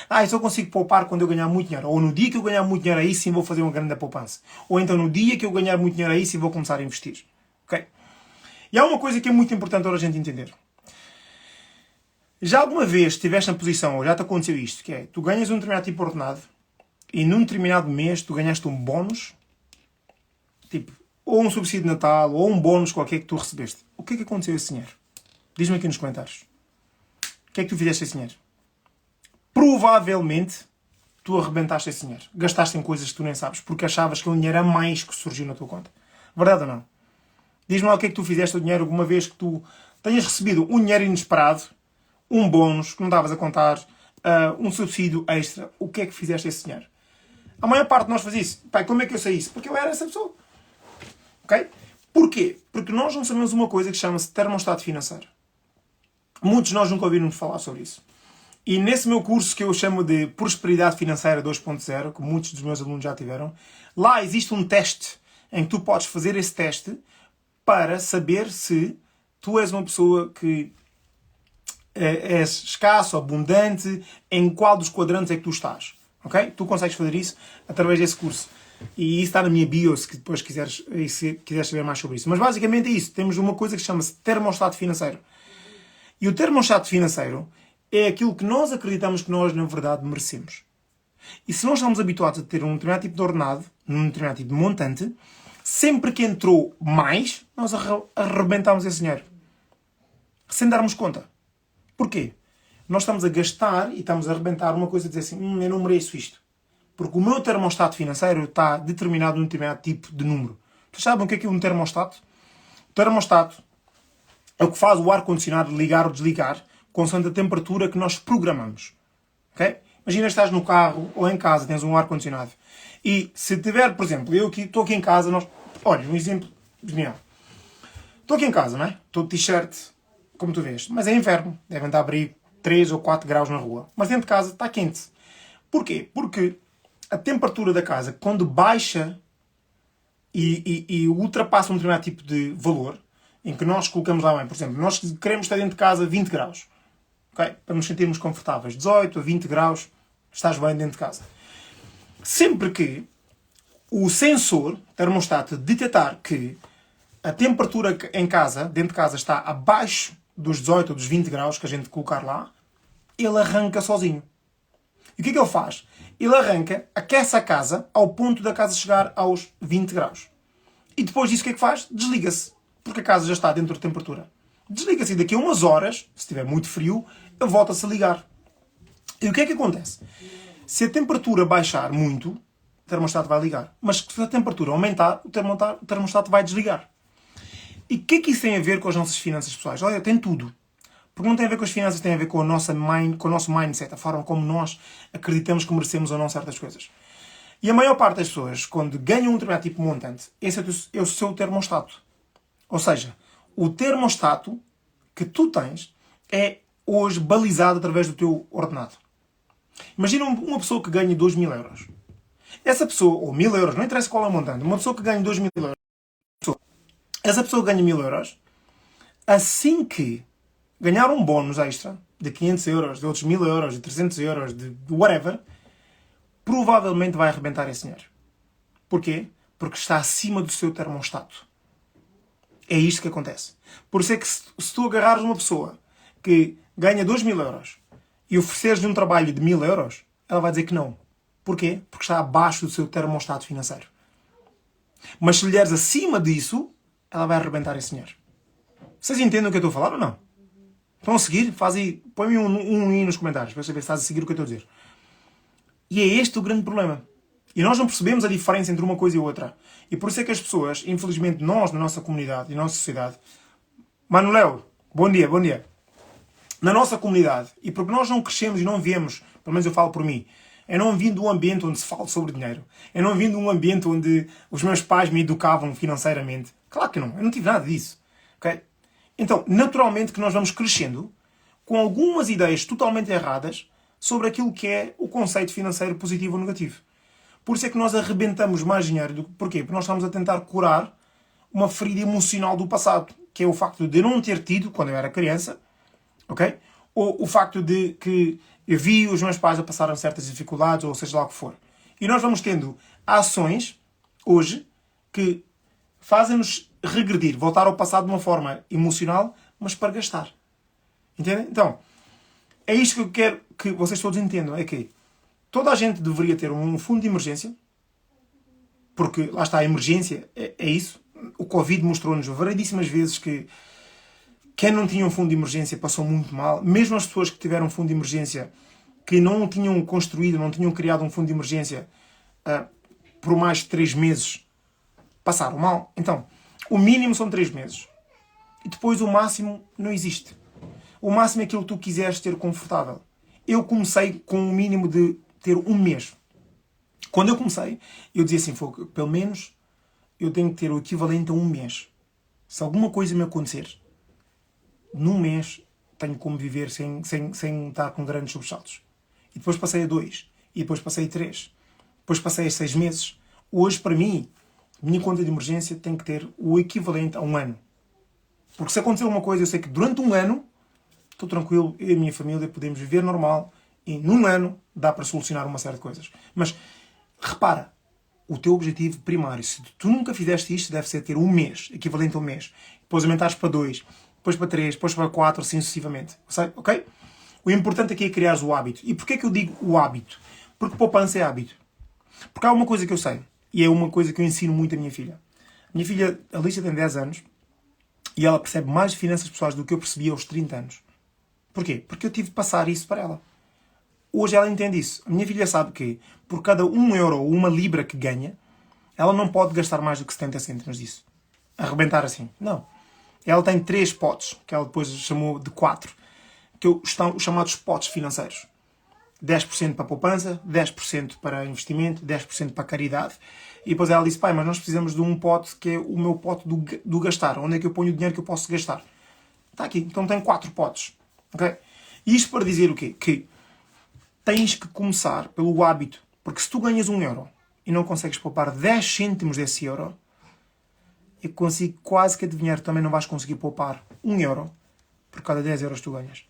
Eu só consigo poupar quando eu ganhar muito dinheiro. Ou no dia que eu ganhar muito dinheiro, aí sim vou fazer uma grande poupança. Ou então no dia que eu ganhar muito dinheiro, aí sim vou começar a investir. Ok? E há uma coisa que é muito importante para a gente entender. Já alguma vez estiveste na posição, ou já te aconteceu isto, que é, tu ganhas um determinado tipo de ordenado e num determinado mês tu ganhaste um bónus, tipo, ou um subsídio de Natal, ou um bónus qualquer que tu recebeste. O que é que aconteceu a esse dinheiro? Diz-me aqui nos comentários. O que é que tu fizeste a esse dinheiro? Provavelmente tu arrebentaste esse dinheiro. Gastaste em coisas que tu nem sabes, porque achavas que o dinheiro a mais que surgiu na tua conta. Verdade ou não? Diz-me lá o que é que tu fizeste o dinheiro alguma vez que tu tenhas recebido um dinheiro inesperado, um bónus que não estavas a contar, um subsídio extra. O que é que fizeste a esse dinheiro? A maior parte de nós faz isso. Pai, como é que eu sei isso? Porque eu era essa pessoa. Ok? Porquê? Porque nós não sabemos uma coisa que chama-se termostato financeiro. Muitos de nós nunca ouviram falar sobre isso. E nesse meu curso que eu chamo de Prosperidade Financeira 2.0, que muitos dos meus alunos já tiveram, lá existe um teste em que tu podes fazer esse teste para saber se tu és uma pessoa que és escasso, abundante, em qual dos quadrantes é que tu estás. Ok? Tu consegues fazer isso através desse curso. E isso está na minha bio, se depois quiseres saber mais sobre isso. Mas basicamente é isso. Temos uma coisa que chama-se termostato financeiro. E o termostato financeiro é aquilo que nós acreditamos que nós, na verdade, merecemos. E se nós estamos habituados a ter um determinado tipo de ordenado, num determinado tipo de montante, sempre que entrou mais, nós arrebentamos esse dinheiro. Sem darmos conta. Porquê? Nós estamos a gastar e estamos a arrebentar uma coisa, a dizer assim, eu não mereço isto. Porque o meu termostato financeiro está determinado num determinado tipo de número. Vocês sabem o que é um termostato? O termostato é o que faz o ar-condicionado ligar ou desligar consoante a temperatura que nós programamos. Okay? Imagina que estás no carro ou em casa, tens um ar-condicionado. E se tiver, por exemplo, estou aqui em casa, olha, um exemplo genial. Estou aqui em casa, não é? Estou de t-shirt, como tu vês. Mas é inverno, devem estar a abrir 3 ou 4 graus na rua. Mas dentro de casa está quente. Porquê? Porque a temperatura da casa, quando baixa e ultrapassa um determinado tipo de valor, em que nós colocamos lá bem, por exemplo, nós queremos estar dentro de casa 20 graus, okay? Para nos sentirmos confortáveis, 18 a 20 graus, estás bem dentro de casa. Sempre que o sensor termostato detectar que a temperatura em casa, dentro de casa, está abaixo dos 18 ou dos 20 graus que a gente colocar lá, ele arranca sozinho. E o que é que ele faz? Ele arranca, aquece a casa ao ponto da casa chegar aos 20 graus. E depois disso o que é que faz? Desliga-se. Porque a casa já está dentro de temperatura. Desliga-se e daqui a umas horas, se estiver muito frio, ele volta-se a ligar. E o que é que acontece? Se a temperatura baixar muito, o termostato vai ligar. Mas se a temperatura aumentar, o termostato vai desligar. E o que é que isso tem a ver com as nossas finanças pessoais? Olha, tem tudo. Porque não tem a ver com as finanças, tem a ver com o nosso mindset, a forma como nós acreditamos que merecemos ou não certas coisas. E a maior parte das pessoas, quando ganham um determinado tipo de montante, esse é o seu termostato. Ou seja, o termostato que tu tens é hoje balizado através do teu ordenado. Imagina uma pessoa que ganha 2.000 euros. Essa pessoa, ou 1.000 euros, não interessa qual é o montante, uma pessoa que ganha 2.000 euros, essa pessoa que ganha 1.000 euros, assim que ganhar um bónus extra de 500 euros, de outros 1.000 euros, de 300 euros, de whatever, provavelmente vai arrebentar esse dinheiro. Porquê? Porque está acima do seu termostato. É isto que acontece. Por isso é que se tu agarrares uma pessoa que ganha 2.000 euros e ofereceres-lhe um trabalho de 1.000 euros, ela vai dizer que não. Porquê? Porque está abaixo do seu termostato financeiro. Mas se lhe deres acima disso, ela vai arrebentar esse dinheiro. Vocês entendem o que eu estou a falar ou não? Estão a seguir? Faz aí, põe-me um aí nos comentários para eu saber se estás a seguir o que eu estou a dizer. E é este o grande problema. E nós não percebemos a diferença entre uma coisa e outra. E por isso é que as pessoas, infelizmente nós, na nossa comunidade e na nossa sociedade, Manuel, bom dia, bom dia. Na nossa comunidade, e porque nós não crescemos e não viemos, pelo menos eu falo por mim, eu não vim de um ambiente onde se fala sobre dinheiro. Eu não vim de um ambiente onde os meus pais me educavam financeiramente. Claro que não, eu não tive nada disso. Okay? Então, naturalmente que nós vamos crescendo com algumas ideias totalmente erradas sobre aquilo que é o conceito financeiro positivo ou negativo. Por isso é que nós arrebentamos mais dinheiro. Porquê? Porque nós estamos a tentar curar uma ferida emocional do passado, que é o facto de eu não ter tido, quando eu era criança, ok? Ou o facto de que eu vi os meus pais a passarem certas dificuldades, ou seja lá o que for. E nós vamos tendo ações, hoje, que fazem-nos regredir, voltar ao passado de uma forma emocional, mas para gastar. Entendem? Então, é isto que eu quero que vocês todos entendam. É que toda a gente deveria ter um fundo de emergência, porque lá está, a emergência é isso. O Covid mostrou-nos variedíssimas vezes que quem não tinha um fundo de emergência passou muito mal. Mesmo as pessoas que tiveram um fundo de emergência, que não tinham construído, não tinham criado um fundo de emergência por mais de 3 meses, passaram mal. Então, o mínimo são 3 meses. E depois o máximo não existe. O máximo é aquilo que tu quiseres ter confortável. Eu comecei com um mínimo de ter 1 mês. Quando eu comecei, eu dizia assim, pelo menos eu tenho que ter o equivalente a 1 mês. Se alguma coisa me acontecer, num mês tenho como viver sem estar com grandes sobressaltos. E depois passei a 2. E depois passei a 3. Depois passei a 6 meses. Hoje, para mim, a minha conta de emergência tem que ter o equivalente a 1 ano. Porque se acontecer uma coisa, eu sei que durante 1 ano estou tranquilo, eu e a minha família podemos viver normal e num ano dá para solucionar uma série de coisas. Mas repara, o teu objetivo primário, se tu nunca fizeste isto, deve ser ter 1 mês, equivalente a 1 mês. Depois aumentares para 2, depois para 3, depois para 4, assim sucessivamente. Ok? O importante aqui é criares o hábito. E porquê que eu digo o hábito? Porque poupança é hábito. Porque há uma coisa que eu sei, e é uma coisa que eu ensino muito à minha filha. A minha filha, a Alicia, tem 10 anos e ela percebe mais finanças pessoais do que eu percebi aos 30 anos. Porquê? Porque eu tive de passar isso para ela. Hoje ela entende isso. A minha filha sabe que por cada 1 euro ou 1 libra que ganha, ela não pode gastar mais do que 70 cêntimos disso. Arrebentar assim. Não. Ela tem 3 potes, que ela depois chamou de 4, que são os chamados potes financeiros. 10% para poupança, 10% para investimento, 10% para caridade. E depois ela disse, pai, mas nós precisamos de um pote que é o meu pote do gastar. Onde é que eu ponho o dinheiro que eu posso gastar? Está aqui. Então tem 4 potes. Okay? E isto para dizer o quê? Que tens que começar pelo hábito. Porque se tu ganhas 1 euro e não consegues poupar 10 cêntimos desse euro, eu consigo quase que adivinhar que também não vais conseguir poupar 1 euro por cada 10 euros que tu ganhas.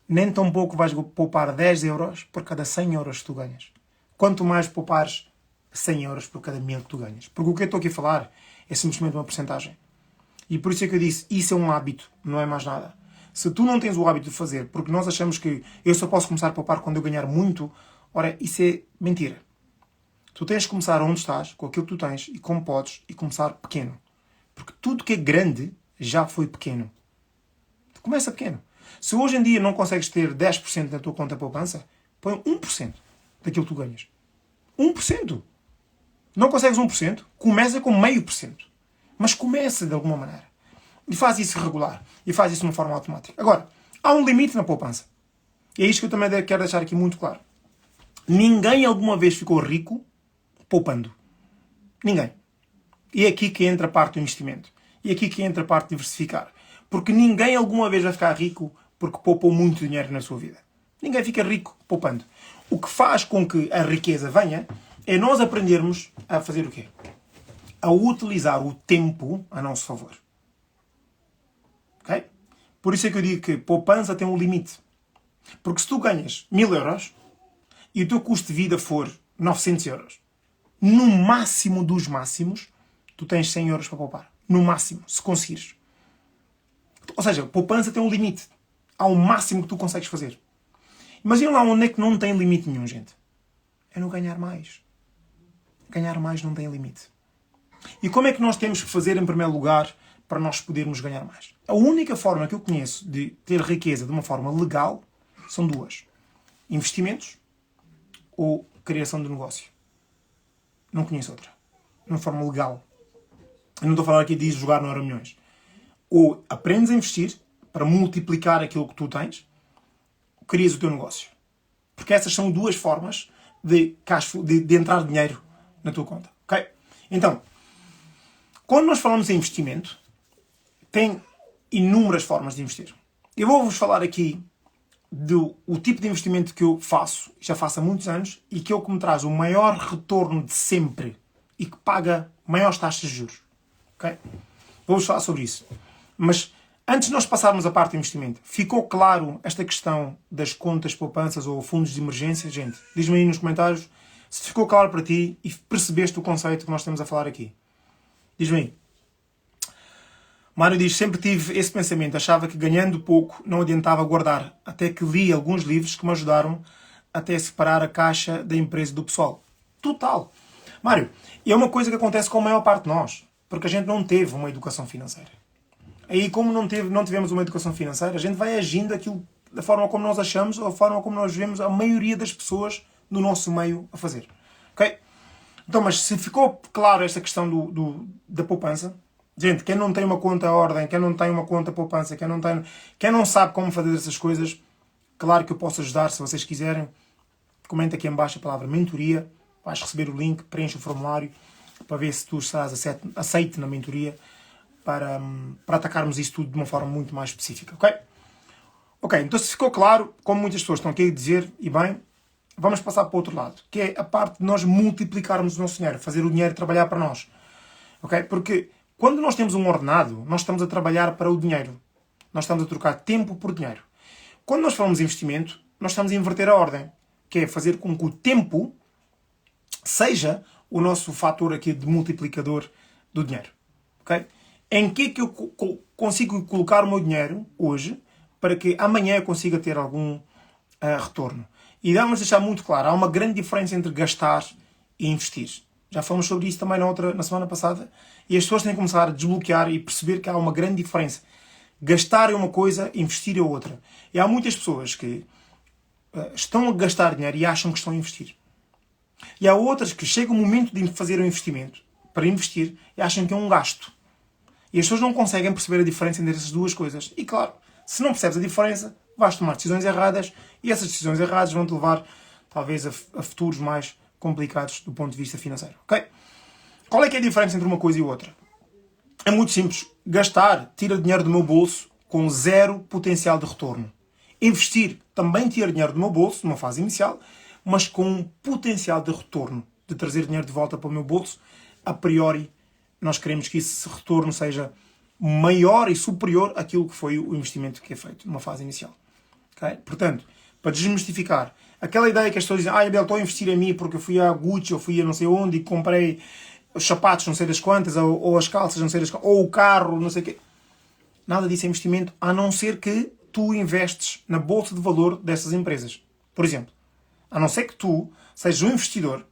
Nem tão pouco vais poupar 10 euros por cada 100 euros que tu ganhas. Quanto mais poupares 100 euros por cada 1000 que tu ganhas. Porque o que eu estou aqui a falar é simplesmente uma porcentagem. E por isso é que eu disse, isso é um hábito, não é mais nada. Se tu não tens o hábito de fazer, porque nós achamos que eu só posso começar a poupar quando eu ganhar muito, ora, isso é mentira. Tu tens de começar onde estás, com aquilo que tu tens, e como podes, e começar pequeno. Porque tudo que é grande já foi pequeno. Tu começa pequeno. Se hoje em dia não consegues ter 10% na tua conta poupança, põe 1% daquilo que tu ganhas. 1%. Não consegues 1%? Começa com 0,5%. Mas começa de alguma maneira. E faz isso regular. E faz isso de uma forma automática. Agora, há um limite na poupança. E é isto que eu também quero deixar aqui muito claro. Ninguém alguma vez ficou rico poupando. Ninguém. E é aqui que entra a parte do investimento. E é aqui que entra a parte de diversificar. Porque ninguém alguma vez vai ficar rico porque poupou muito dinheiro na sua vida. Ninguém fica rico poupando. O que faz com que a riqueza venha é nós aprendermos a fazer o quê? A utilizar o tempo a nosso favor. Ok? Por isso é que eu digo que poupança tem um limite. Porque se tu ganhas 1000 euros e o teu custo de vida for 900 euros, no máximo dos máximos, tu tens 100 euros para poupar. No máximo, se conseguires. Ou seja, poupança tem um limite. Há um máximo que tu consegues fazer. Imagina lá onde é que não tem limite nenhum, gente. É no ganhar mais. Ganhar mais não tem limite. E como é que nós temos que fazer, em primeiro lugar, para nós podermos ganhar mais? A única forma que eu conheço de ter riqueza de uma forma legal são duas. Investimentos ou criação de negócio. Não conheço outra. De uma forma legal. Eu não estou a falar aqui de jogar no Euromilhões. Ou aprendes a investir para multiplicar aquilo que tu tens, ou crias o teu negócio. Porque essas são duas formas de entrar dinheiro na tua conta. Ok? Então, quando nós falamos em investimento, tem inúmeras formas de investir. Eu vou-vos falar aqui do tipo de investimento que eu faço, já faço há muitos anos, e que é o que me traz o maior retorno de sempre e que paga maiores taxas de juros. Okay? Vou-vos falar sobre isso. Mas antes de nós passarmos a parte de investimento, ficou claro esta questão das contas poupanças ou fundos de emergência? Gente, diz-me aí nos comentários se ficou claro para ti e percebeste o conceito que nós temos a falar aqui. Diz-me aí. Mário diz, sempre tive esse pensamento, achava que ganhando pouco não adiantava guardar, até que li alguns livros que me ajudaram até separar a caixa da empresa do pessoal. Total. Mário, e é uma coisa que acontece com a maior parte de nós, porque a gente não teve uma educação financeira. Aí, como não tivemos uma educação financeira, a gente vai agindo aquilo da forma como nós achamos ou da forma como nós vemos a maioria das pessoas no nosso meio a fazer. Ok? Então, mas se ficou claro esta questão da poupança, gente, quem não tem uma conta à ordem, quem não tem uma conta poupança, quem não sabe como fazer essas coisas, claro que eu posso ajudar se vocês quiserem. Comenta aqui em baixo a palavra mentoria, vais receber o link, preenche o formulário para ver se tu estás aceite na mentoria para atacarmos isso tudo de uma forma muito mais específica, ok? Ok, então se ficou claro, como muitas pessoas estão aqui a dizer, e bem, vamos passar para o outro lado, que é a parte de nós multiplicarmos o nosso dinheiro, fazer o dinheiro trabalhar para nós. Ok? Porque quando nós temos um ordenado, nós estamos a trabalhar para o dinheiro. Nós estamos a trocar tempo por dinheiro. Quando nós falamos em investimento, nós estamos a inverter a ordem, que é fazer com que o tempo seja o nosso fator aqui de multiplicador do dinheiro. Ok? Em que é que eu consigo colocar o meu dinheiro hoje para que amanhã eu consiga ter algum retorno? E vamos deixar muito claro, há uma grande diferença entre gastar e investir. Já falamos sobre isso também na semana passada. E as pessoas têm que começar a desbloquear e perceber que há uma grande diferença. Gastar é uma coisa, investir é outra. E há muitas pessoas que estão a gastar dinheiro e acham que estão a investir. E há outras que chega o momento de fazer um investimento, para investir, e acham que é um gasto. E as pessoas não conseguem perceber a diferença entre essas duas coisas. E claro, se não percebes a diferença, vais tomar decisões erradas E essas decisões erradas vão-te levar, talvez, a futuros mais complicados do ponto de vista financeiro. Ok? Qual é que é a diferença entre uma coisa e outra? É muito simples. Gastar tira dinheiro do meu bolso com zero potencial de retorno. Investir também tira dinheiro do meu bolso, numa fase inicial, mas com um potencial de retorno, de trazer dinheiro de volta para o meu bolso. A priori, nós queremos que esse retorno seja maior e superior àquilo que foi o investimento que é feito numa fase inicial. Okay? Portanto, para desmistificar, aquela ideia que as pessoas dizem, Abel, estou a investir em mim porque eu fui à Gucci ou fui a não sei onde e comprei os sapatos não sei das quantas, ou as calças não sei das quantas, ou o carro, não sei o quê. Nada disso é investimento, a não ser que tu investes na bolsa de valor dessas empresas. Por exemplo, a não ser que tu sejas um investidor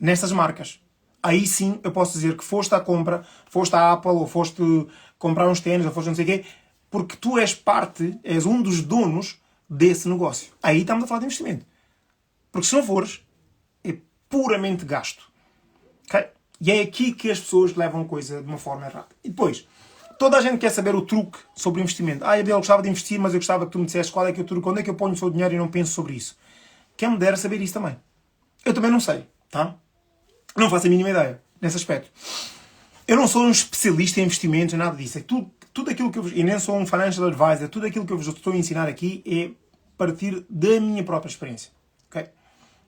nessas marcas. Aí sim eu posso dizer que foste à compra, foste à Apple, ou foste comprar uns ténis, ou foste não sei o quê, porque tu és parte, és um dos donos desse negócio. Aí estamos a falar de investimento. Porque se não fores, é puramente gasto. Okay? E é aqui que as pessoas levam a coisa de uma forma errada. E depois, toda a gente quer saber o truque sobre investimento. Abel, eu gostava de investir, mas eu gostava que tu me dissesse qual é que é o truque, onde é que eu ponho o seu dinheiro e não penso sobre isso. Quem me dera saber isso também. Eu também não sei, tá? Não faço a mínima ideia nesse aspecto. Eu não sou um especialista em investimentos, nada disso. É tudo aquilo que eu vos... E nem sou um financial advisor. Tudo aquilo que eu vos estou a ensinar aqui é partir da minha própria experiência. Ok?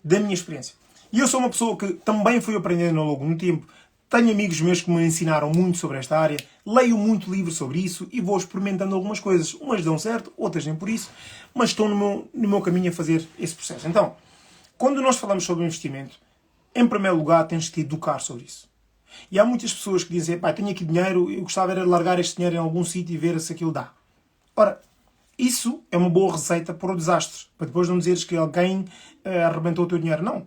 Da minha experiência. E eu sou uma pessoa que também fui aprendendo ao longo do tempo. Tenho amigos meus que me ensinaram muito sobre esta área. Leio muito livro sobre isso e vou experimentando algumas coisas. Umas dão certo, outras nem por isso. Mas estou no meu caminho a fazer esse processo. Então, quando nós falamos sobre investimento, em primeiro lugar tens de te educar sobre isso. E há muitas pessoas que dizem, pá, tenho aqui dinheiro, eu gostava era de largar este dinheiro em algum sítio e ver se aquilo dá. Ora, isso é uma boa receita para o desastre. Para depois não dizeres que alguém arrebentou o teu dinheiro. Não.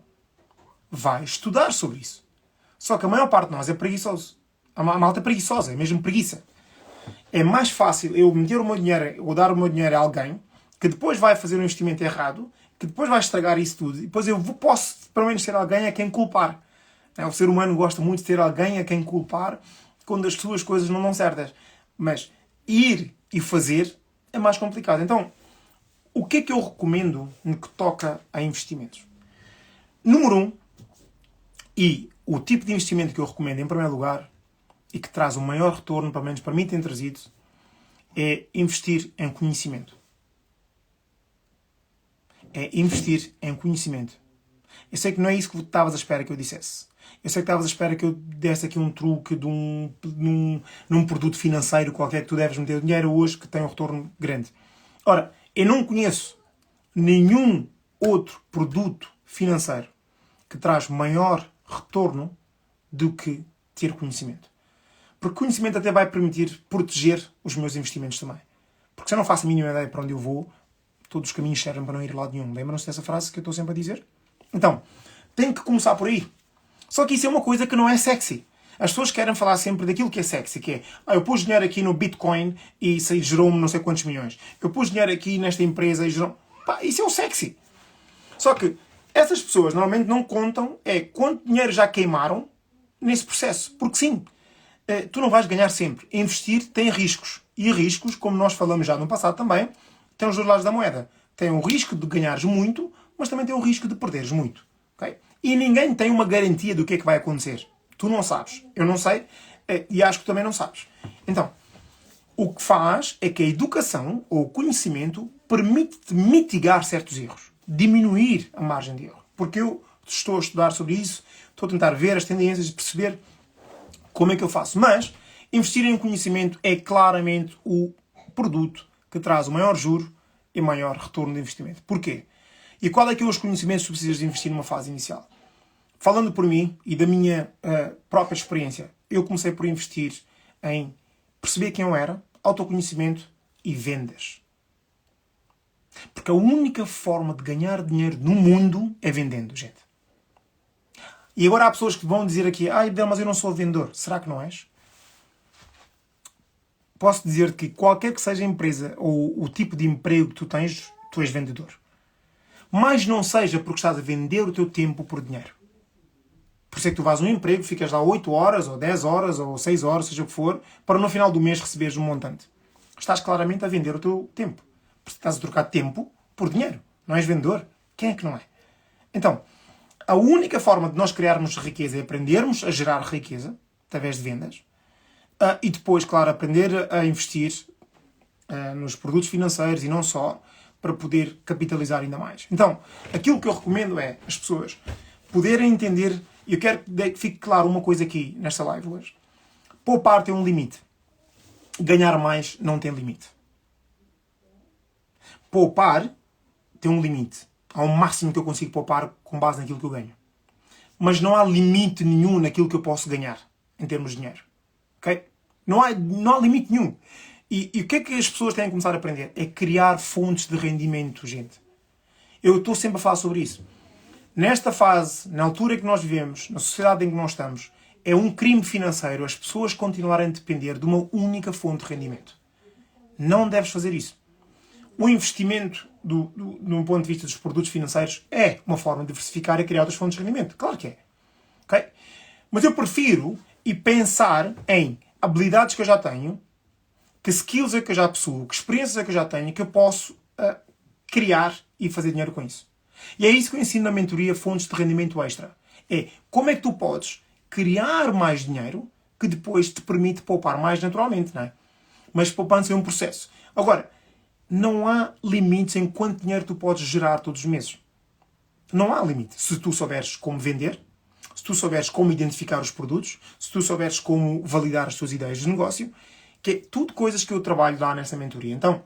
Vai estudar sobre isso. Só que a maior parte de nós é preguiçoso. A malta é preguiçosa, é mesmo preguiça. É mais fácil eu meter o meu dinheiro ou dar o meu dinheiro a alguém que depois vai fazer um investimento errado, que depois vai estragar isso tudo, e depois eu posso, pelo menos, ter alguém a quem culpar. O ser humano gosta muito de ter alguém a quem culpar quando as suas coisas não dão certas. Mas ir e fazer é mais complicado. Então, o que é que eu recomendo no que toca a investimentos? Número 1, e o tipo de investimento que eu recomendo em primeiro lugar, e que traz o maior retorno, pelo menos para mim tem trazido, é investir em conhecimento. É investir em conhecimento. Eu sei que não é isso que estavas à espera que eu dissesse. Eu sei que estavas à espera que eu desse aqui um truque num produto financeiro qualquer que tu deves meter dinheiro hoje que tem um retorno grande. Ora, eu não conheço nenhum outro produto financeiro que traz maior retorno do que ter conhecimento. Porque conhecimento até vai permitir proteger os meus investimentos também. Porque se eu não faço a mínima ideia para onde eu vou, todos os caminhos servem para não ir a lado nenhum. Lembram-se dessa frase que eu estou sempre a dizer? Então, tem que começar por aí. Só que isso é uma coisa que não é sexy. As pessoas querem falar sempre daquilo que é sexy, que é, eu pus dinheiro aqui no Bitcoin e isso gerou-me não sei quantos milhões. Eu pus dinheiro aqui nesta empresa e gerou-me... Pá, isso é o sexy. Só que essas pessoas normalmente não contam quanto dinheiro já queimaram nesse processo. Porque sim, tu não vais ganhar sempre. Investir tem riscos. E riscos, como nós falamos já no passado também, tem os dois lados da moeda. Tem o risco de ganhares muito, mas também tem o risco de perderes muito. Okay? E ninguém tem uma garantia do que é que vai acontecer. Tu não sabes. Eu não sei. E acho que também não sabes. Então, o que faz é que a educação ou o conhecimento permite-te mitigar certos erros. Diminuir a margem de erro. Porque eu estou a estudar sobre isso, estou a tentar ver as tendências e perceber como é que eu faço. Mas investir em conhecimento é claramente o produto que traz o maior juro e maior retorno de investimento. Porquê? E qual é que é os conhecimentos que tu precisas de investir numa fase inicial? Falando por mim e da minha própria experiência, eu comecei por investir em perceber quem eu era, autoconhecimento e vendas. Porque a única forma de ganhar dinheiro no mundo é vendendo, gente. E agora há pessoas que vão dizer aqui, mas eu não sou vendedor. Será que não és? Posso dizer que qualquer que seja a empresa ou o tipo de emprego que tu tens, tu és vendedor. Mas não seja porque estás a vender o teu tempo por dinheiro. Por isso é que tu vais a um emprego, ficas lá 8 horas, ou 10 horas, ou 6 horas, seja o que for, para no final do mês receberes um montante. Estás claramente a vender o teu tempo. Porque estás a trocar tempo por dinheiro. Não és vendedor? Quem é que não é? Então, a única forma de nós criarmos riqueza é aprendermos a gerar riqueza através de vendas e depois, claro, aprender a investir nos produtos financeiros e não só, para poder capitalizar ainda mais. Então, aquilo que eu recomendo é as pessoas poderem entender, e eu quero que fique claro uma coisa aqui nesta live hoje. Poupar tem um limite. Ganhar mais não tem limite. Poupar tem um limite. Há um máximo que eu consigo poupar com base naquilo que eu ganho. Mas não há limite nenhum naquilo que eu posso ganhar, em termos de dinheiro. Okay? Não há limite nenhum. E o que é que as pessoas têm que começar a aprender? É criar fontes de rendimento, gente. Eu estou sempre a falar sobre isso. Nesta fase, na altura que nós vivemos, na sociedade em que nós estamos, é um crime financeiro as pessoas continuarem a depender de uma única fonte de rendimento. Não deves fazer isso. O investimento, do ponto de vista dos produtos financeiros, é uma forma de diversificar e criar outras fontes de rendimento. Claro que é. Okay? Mas eu prefiro pensar em habilidades que eu já tenho, que skills é que eu já possuo, que experiências é que eu já tenho, que eu posso criar e fazer dinheiro com isso. E é isso que eu ensino na mentoria Fontes de Rendimento Extra. É como é que tu podes criar mais dinheiro que depois te permite poupar mais naturalmente, não é? Mas poupança é um processo. Agora, não há limites em quanto dinheiro tu podes gerar todos os meses. Não há limite. Se tu souberes como vender, se tu souberes como identificar os produtos, se tu souberes como validar as tuas ideias de negócio, que é tudo coisas que eu trabalho lá nessa mentoria. Então,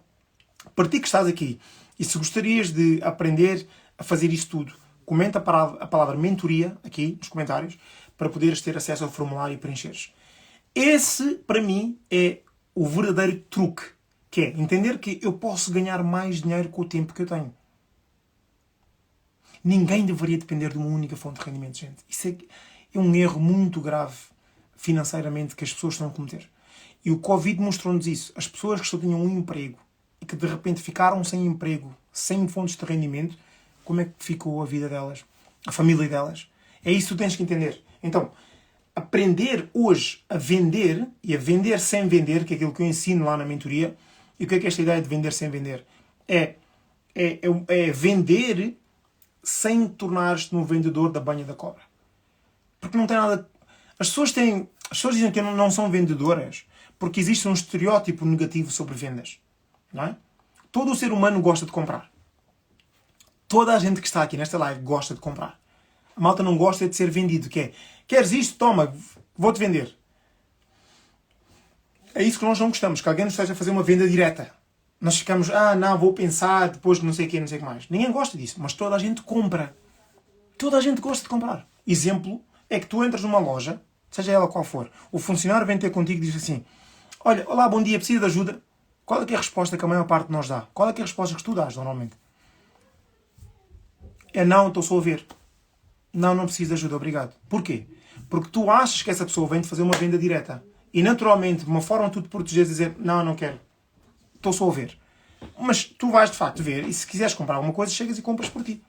para ti que estás aqui, e se gostarias de aprender a fazer isso tudo, comenta a palavra mentoria aqui nos comentários, para poderes ter acesso ao formulário e preencheres. Esse, para mim, é o verdadeiro truque, que é entender que eu posso ganhar mais dinheiro com o tempo que eu tenho. Ninguém deveria depender de uma única fonte de rendimento, gente. Isso é um erro muito grave financeiramente que as pessoas estão a cometer. E o Covid mostrou-nos isso. As pessoas que só tinham um emprego e que de repente ficaram sem emprego, sem fontes de rendimento, como é que ficou a vida delas? A família delas? É isso que tu tens que entender. Então, aprender hoje a vender e a vender sem vender, que é aquilo que eu ensino lá na mentoria. E o que é esta ideia de vender sem vender? É vender sem tornar-te no vendedor da banha da cobra. Porque não tem nada... As pessoas dizem que não são vendedoras porque existe um estereótipo negativo sobre vendas. Não é? Todo o ser humano gosta de comprar. Toda a gente que está aqui nesta live gosta de comprar. A malta não gosta de ser vendido. Que é, queres isto? Toma, vou-te vender. É isso que nós não gostamos, que alguém nos esteja a fazer uma venda direta. Nós ficamos, não, vou pensar, depois não sei o que, não sei o que mais. Ninguém gosta disso, mas toda a gente compra. Toda a gente gosta de comprar. Exemplo é que tu entras numa loja, seja ela qual for, o funcionário vem ter contigo e diz assim, olha, olá, bom dia, preciso de ajuda? Qual é que é a resposta que a maior parte de nós dá? Qual é que é a resposta que tu dás, normalmente? É não, estou só a ver. Não, não preciso de ajuda, obrigado. Porquê? Porque tu achas que essa pessoa vem-te fazer uma venda direta. E naturalmente, de uma forma tu te proteges e dizer, não, não quero. Estou só a ver. Mas tu vais de facto ver e se quiseres comprar alguma coisa, chegas e compras por ti.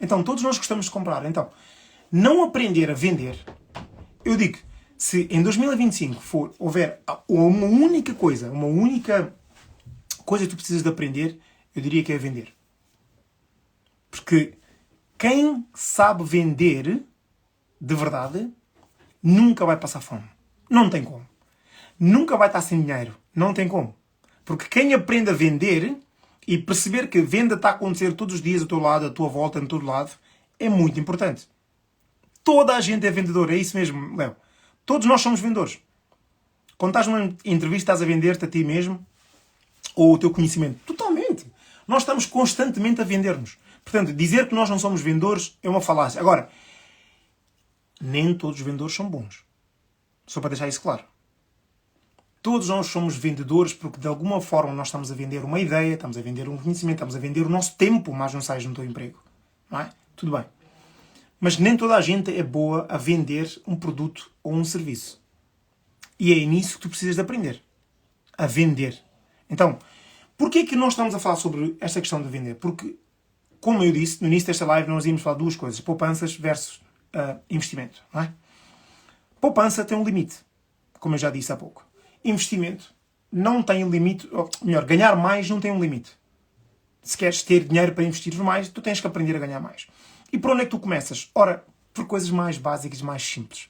Então, todos nós gostamos de comprar. Então, não aprender a vender, eu digo, se em 2025 houver uma única coisa que tu precisas de aprender, eu diria que é vender. Porque quem sabe vender de verdade nunca vai passar fome. Não tem como. Nunca vai estar sem dinheiro. Não tem como. Porque quem aprende a vender e perceber que a venda está a acontecer todos os dias ao teu lado, à tua volta, em todo lado, é muito importante. Toda a gente é vendedor. É isso mesmo, Léo. Todos nós somos vendedores. Quando estás numa entrevista, estás a vender-te a ti mesmo ou o teu conhecimento. Totalmente. Nós estamos constantemente a vender-nos. Portanto, dizer que nós não somos vendedores é uma falácia. Agora, nem todos os vendedores são bons. Só para deixar isso claro. Todos nós somos vendedores porque de alguma forma nós estamos a vender uma ideia, estamos a vender um conhecimento, estamos a vender o nosso tempo, mas não sais no teu emprego. Não é? Tudo bem. Mas nem toda a gente é boa a vender um produto ou um serviço. E é nisso que tu precisas de aprender. A vender. Então, porquê é que nós estamos a falar sobre esta questão de vender? Porque, como eu disse, no início desta live nós íamos falar de duas coisas. Poupanças versus investimento. Não é? Poupança tem um limite. Como eu já disse há pouco. Investimento não tem um limite. Ou melhor, ganhar mais não tem um limite. Se queres ter dinheiro para investir mais, tu tens que aprender a ganhar mais. E por onde é que tu começas? Ora, por coisas mais básicas, mais simples.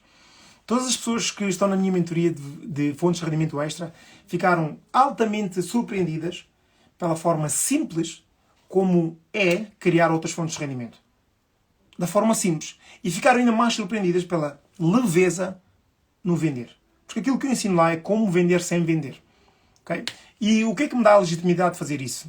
Todas as pessoas que estão na minha mentoria de fontes de rendimento extra ficaram altamente surpreendidas pela forma simples como é criar outras fontes de rendimento. Da forma simples. E ficaram ainda mais surpreendidas pela leveza no vender. Porque aquilo que eu ensino lá é como vender sem vender. Okay? E o que é que me dá a legitimidade de fazer isso?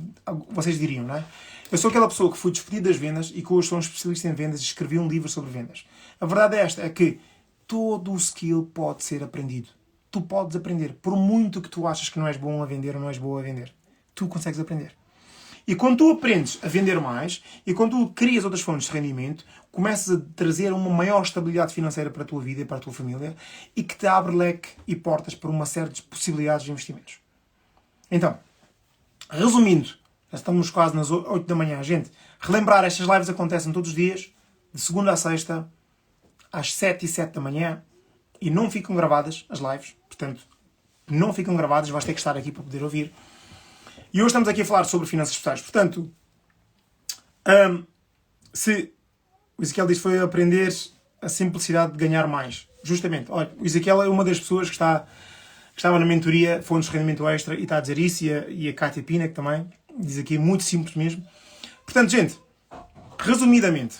Vocês diriam, não é? Eu sou aquela pessoa que fui despedido das vendas e que hoje sou um especialista em vendas e escrevi um livro sobre vendas. A verdade é esta, é que todo o skill pode ser aprendido. Tu podes aprender. Por muito que tu achas que não és bom a vender ou não és boa a vender. Tu consegues aprender. E quando tu aprendes a vender mais e quando tu crias outras fontes de rendimento, começas a trazer uma maior estabilidade financeira para a tua vida e para a tua família e que te abre leque e portas para uma série de possibilidades de investimentos. Então, resumindo, já estamos quase nas 8 da manhã, gente. Relembrar, estas lives acontecem todos os dias, de segunda a sexta, às 7 e 7 da manhã, e não ficam gravadas as lives, portanto, não ficam gravadas, vais ter que estar aqui para poder ouvir. E hoje estamos aqui a falar sobre finanças pessoais. Portanto, se o Ezequiel diz que foi aprender a simplicidade de ganhar mais. Justamente, olha, o Ezequiel é uma das pessoas que estava na mentoria Fontes de Rendimento Extra e está a dizer isso, e a Kátia Pina, que também diz aqui, muito simples mesmo. Portanto, gente, resumidamente,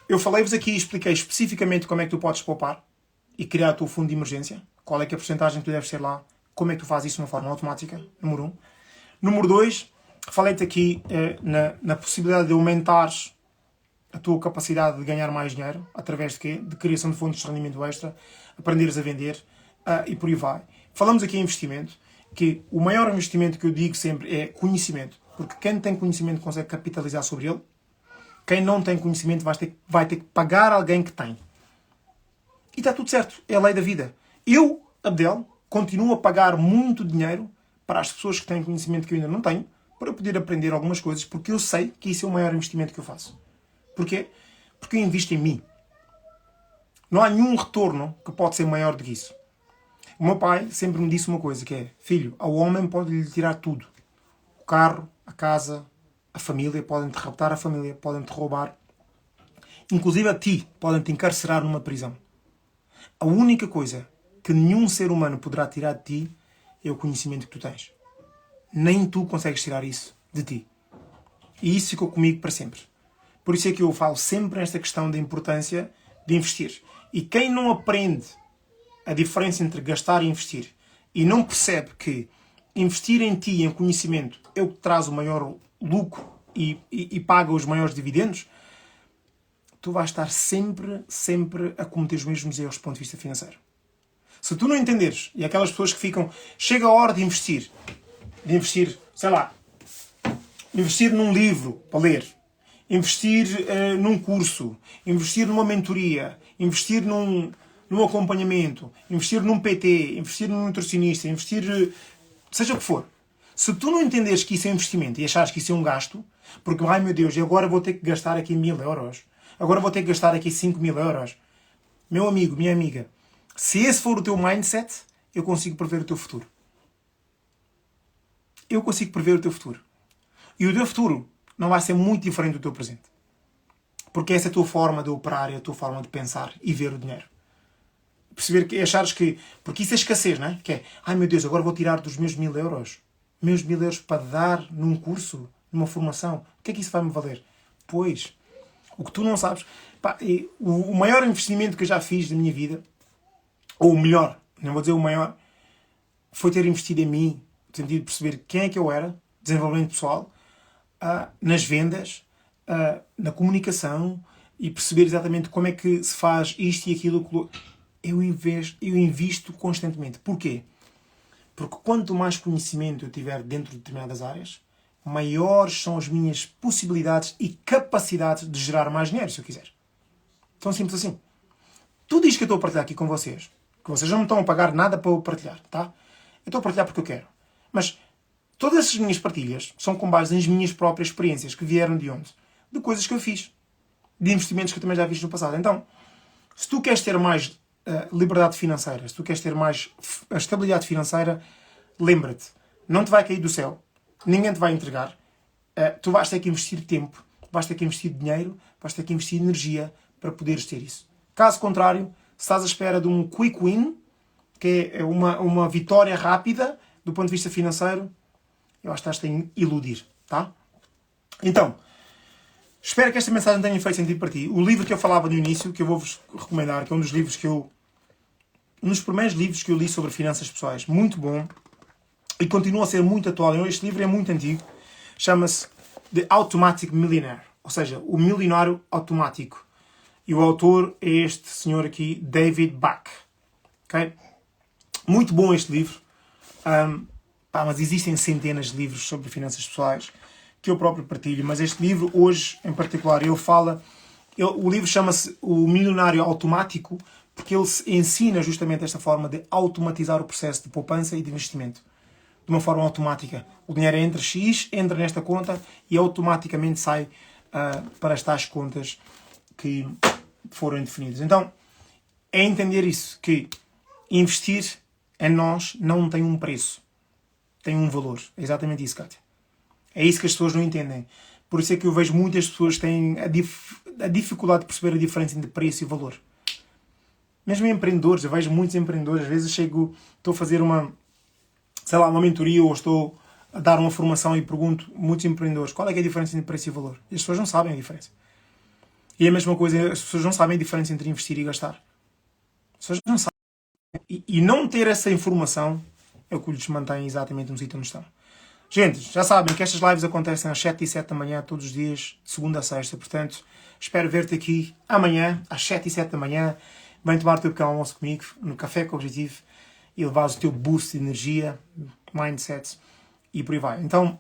eu falei-vos aqui e expliquei especificamente como é que tu podes poupar e criar o teu fundo de emergência, qual é que é a porcentagem que tu deves ter lá, como é que tu fazes isso de uma forma automática, número 1. Número 2, falei-te aqui na possibilidade de aumentares a tua capacidade de ganhar mais dinheiro, através de quê? De criação de fontes de rendimento extra, aprenderes a vender e por aí vai. Falamos aqui em investimento, que o maior investimento que eu digo sempre é conhecimento, porque quem tem conhecimento consegue capitalizar sobre ele, quem não tem conhecimento vai ter que pagar alguém que tem. E está tudo certo, é a lei da vida. Eu, Abdel, continuo a pagar muito dinheiro para as pessoas que têm conhecimento que eu ainda não tenho, para eu poder aprender algumas coisas, porque eu sei que isso é o maior investimento que eu faço. Porquê? Porque eu invisto em mim. Não há nenhum retorno que pode ser maior do que isso. O meu pai sempre me disse uma coisa, que é: filho, ao homem pode-lhe tirar tudo. O carro, a casa, a família, podem-te raptar a família, podem-te roubar. Inclusive a ti, podem-te encarcerar numa prisão. A única coisa que nenhum ser humano poderá tirar de ti é o conhecimento que tu tens. Nem tu consegues tirar isso de ti. E isso ficou comigo para sempre. Por isso é que eu falo sempre nesta questão da importância de investir. E quem não aprende a diferença entre gastar e investir e não percebe que investir em ti, em conhecimento, é o que traz o maior lucro e paga os maiores dividendos, tu vais estar sempre a cometer os mesmos erros do ponto de vista financeiro. Se tu não entenderes, e aquelas pessoas que ficam, chega a hora de investir, sei lá, investir num livro para ler, investir num curso, investir numa mentoria, investir num acompanhamento, investir num PT, investir num nutricionista, investir seja o que for. Se tu não entenderes que isso é investimento e achares que isso é um gasto, porque, ai meu Deus, agora vou ter que gastar aqui 1000 euros, agora vou ter que gastar aqui 5000 euros. Meu amigo, minha amiga, se esse for o teu mindset, eu consigo prever o teu futuro. Eu consigo prever o teu futuro. E o teu futuro não vai ser muito diferente do teu presente. Porque essa é a tua forma de operar, é a tua forma de pensar e ver o dinheiro. Perceber que achares que... Porque isso é escassez, não é? Que é, ai meu Deus, agora vou tirar dos meus 1000 euros. Meus 1000 euros para dar num curso, numa formação. O que é que isso vai me valer? Pois, o que tu não sabes... Pá, o maior investimento que eu já fiz da minha vida, ou o melhor, não vou dizer o maior, foi ter investido em mim, no sentido de perceber quem é que eu era, desenvolvimento pessoal, nas vendas, na comunicação, e perceber exatamente como é que se faz isto e aquilo. Eu invisto constantemente. Porquê? Porque quanto mais conhecimento eu tiver dentro de determinadas áreas, maiores são as minhas possibilidades e capacidades de gerar mais dinheiro, se eu quiser. Tão simples assim. Tudo isto que eu estou a partilhar aqui com vocês, que vocês não me estão a pagar nada para eu partilhar, tá? Eu estou a partilhar porque eu quero. Mas todas essas minhas partilhas são com base nas minhas próprias experiências, que vieram de onde? De coisas que eu fiz. De investimentos que eu também já fiz no passado. Então, se tu queres ter mais liberdade financeira, se tu queres ter mais a estabilidade financeira, lembra-te, não te vai cair do céu, ninguém te vai entregar, tu vais ter que investir tempo, vais ter que investir dinheiro, vais ter que investir energia para poderes ter isso. Caso contrário, se estás à espera de um quick win, que é uma vitória rápida do ponto de vista financeiro, eu acho que estás a iludir, tá? Então, espero que esta mensagem tenha feito sentido para ti. O livro que eu falava no início, que eu vou-vos recomendar, que é um dos livros um dos primeiros livros que eu li sobre finanças pessoais, muito bom, e continua a ser muito atual. Este livro é muito antigo, chama-se The Automatic Millionaire, ou seja, o milionário automático. E o autor é este senhor aqui, David Bach. Okay? Muito bom este livro. Mas existem centenas de livros sobre finanças pessoais que eu próprio partilho. Mas este livro, hoje, em particular, o livro chama-se O Milionário Automático porque ele ensina justamente esta forma de automatizar o processo de poupança e de investimento. De uma forma automática. O dinheiro entra X, entra nesta conta e automaticamente sai para as tais contas que foram definidas. Então, é entender isso, que investir em nós não tem um preço. Tem um valor. É exatamente isso, Kátia. É isso que as pessoas não entendem. Por isso é que eu vejo muitas pessoas que têm a dificuldade de perceber a diferença entre preço e valor. Mesmo empreendedores, eu vejo muitos empreendedores, às vezes estou a fazer uma mentoria ou estou a dar uma formação e pergunto a muitos empreendedores qual é que é a diferença entre preço e valor. E as pessoas não sabem a diferença. E a mesma coisa, as pessoas não sabem a diferença entre investir e gastar. As pessoas não sabem. E não ter essa informação é o que lhes mantém exatamente no sítio onde estão. Gente, já sabem que estas lives acontecem às 7 e 7 da manhã, todos os dias, de segunda a sexta. Portanto, espero ver-te aqui amanhã, às 7 e 7 da manhã. Vem tomar o teu pequeno almoço comigo, no Café com Objetivo, e levares o teu boost de energia, mindset, e por aí vai. Então,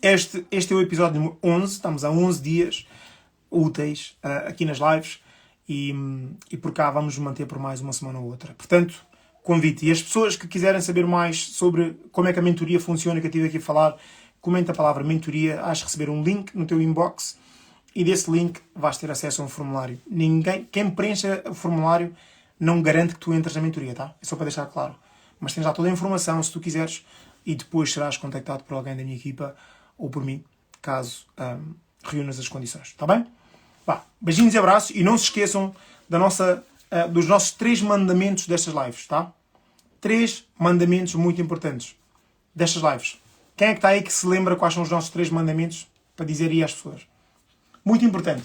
este é o episódio número 11. Estamos há 11 dias úteis aqui nas lives. E por cá vamos manter por mais uma semana ou outra. Portanto, convite. E as pessoas que quiserem saber mais sobre como é que a mentoria funciona, que eu estive aqui a falar, comenta a palavra mentoria, has de receber um link no teu inbox e desse link vais ter acesso a um formulário. Quem preencha o formulário não garante que tu entres na mentoria, tá? É só para deixar claro. Mas tens lá toda a informação, se tu quiseres, e depois serás contactado por alguém da minha equipa ou por mim, caso reúnas as condições. Está bem? Beijinhos e abraços, e não se esqueçam dos nossos 3 mandamentos destas lives, tá? 3 mandamentos muito importantes destas lives. Quem é que está aí que se lembra quais são os nossos 3 mandamentos para dizer aí às pessoas? Muito importante.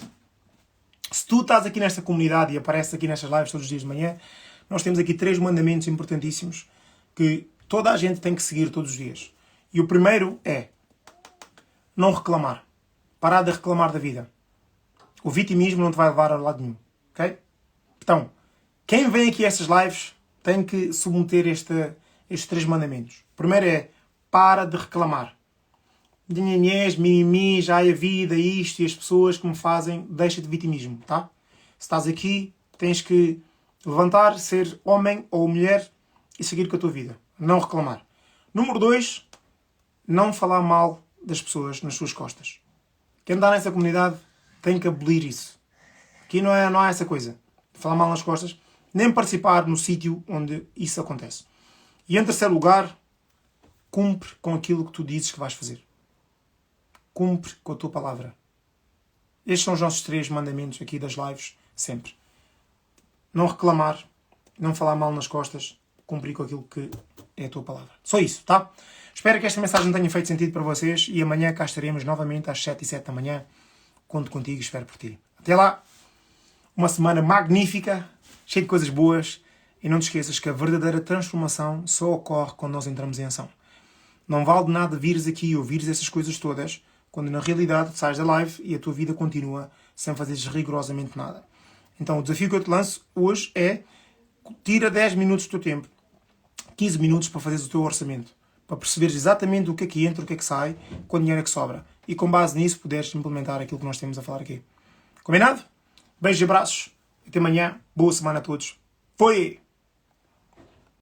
Se tu estás aqui nesta comunidade e apareces aqui nestas lives todos os dias de manhã, nós temos aqui 3 mandamentos importantíssimos que toda a gente tem que seguir todos os dias. E o primeiro é não reclamar. Parar de reclamar da vida. O vitimismo não te vai levar a lado nenhum. Ok? Então, quem vem aqui a estas lives tem que submeter estes 3 mandamentos. O primeiro é para de reclamar. Dinhenhés, mimimis, ai a vida, isto e as pessoas que me fazem, deixa de vitimismo, tá? Se estás aqui, tens que levantar, ser homem ou mulher e seguir com a tua vida. Não reclamar. Número 2, não falar mal das pessoas nas suas costas. Quem está nessa comunidade tem que abolir isso. Aqui não há essa coisa. Falar mal nas costas, nem participar no sítio onde isso acontece. E em terceiro lugar, cumpre com aquilo que tu dizes que vais fazer. Cumpre com a tua palavra. Estes são os nossos 3 mandamentos aqui das lives, sempre. Não reclamar, não falar mal nas costas, cumprir com aquilo que é a tua palavra. Só isso, tá? Espero que esta mensagem tenha feito sentido para vocês e amanhã cá estaremos novamente às 7 e 7 da manhã. Conto contigo e espero por ti. Até lá, uma semana magnífica, cheia de coisas boas, e não te esqueças que a verdadeira transformação só ocorre quando nós entramos em ação. Não vale de nada vires aqui e ouvires essas coisas todas, quando na realidade sais da live e a tua vida continua sem fazeres rigorosamente nada. Então o desafio que eu te lanço hoje é tira 10 minutos do teu tempo, 15 minutos para fazeres o teu orçamento, para perceberes exatamente o que é que entra, o que é que sai, quanto dinheiro é que sobra. E com base nisso poderes implementar aquilo que nós temos a falar aqui. Combinado? Beijos e abraços. Até amanhã. Boa semana a todos. Foi!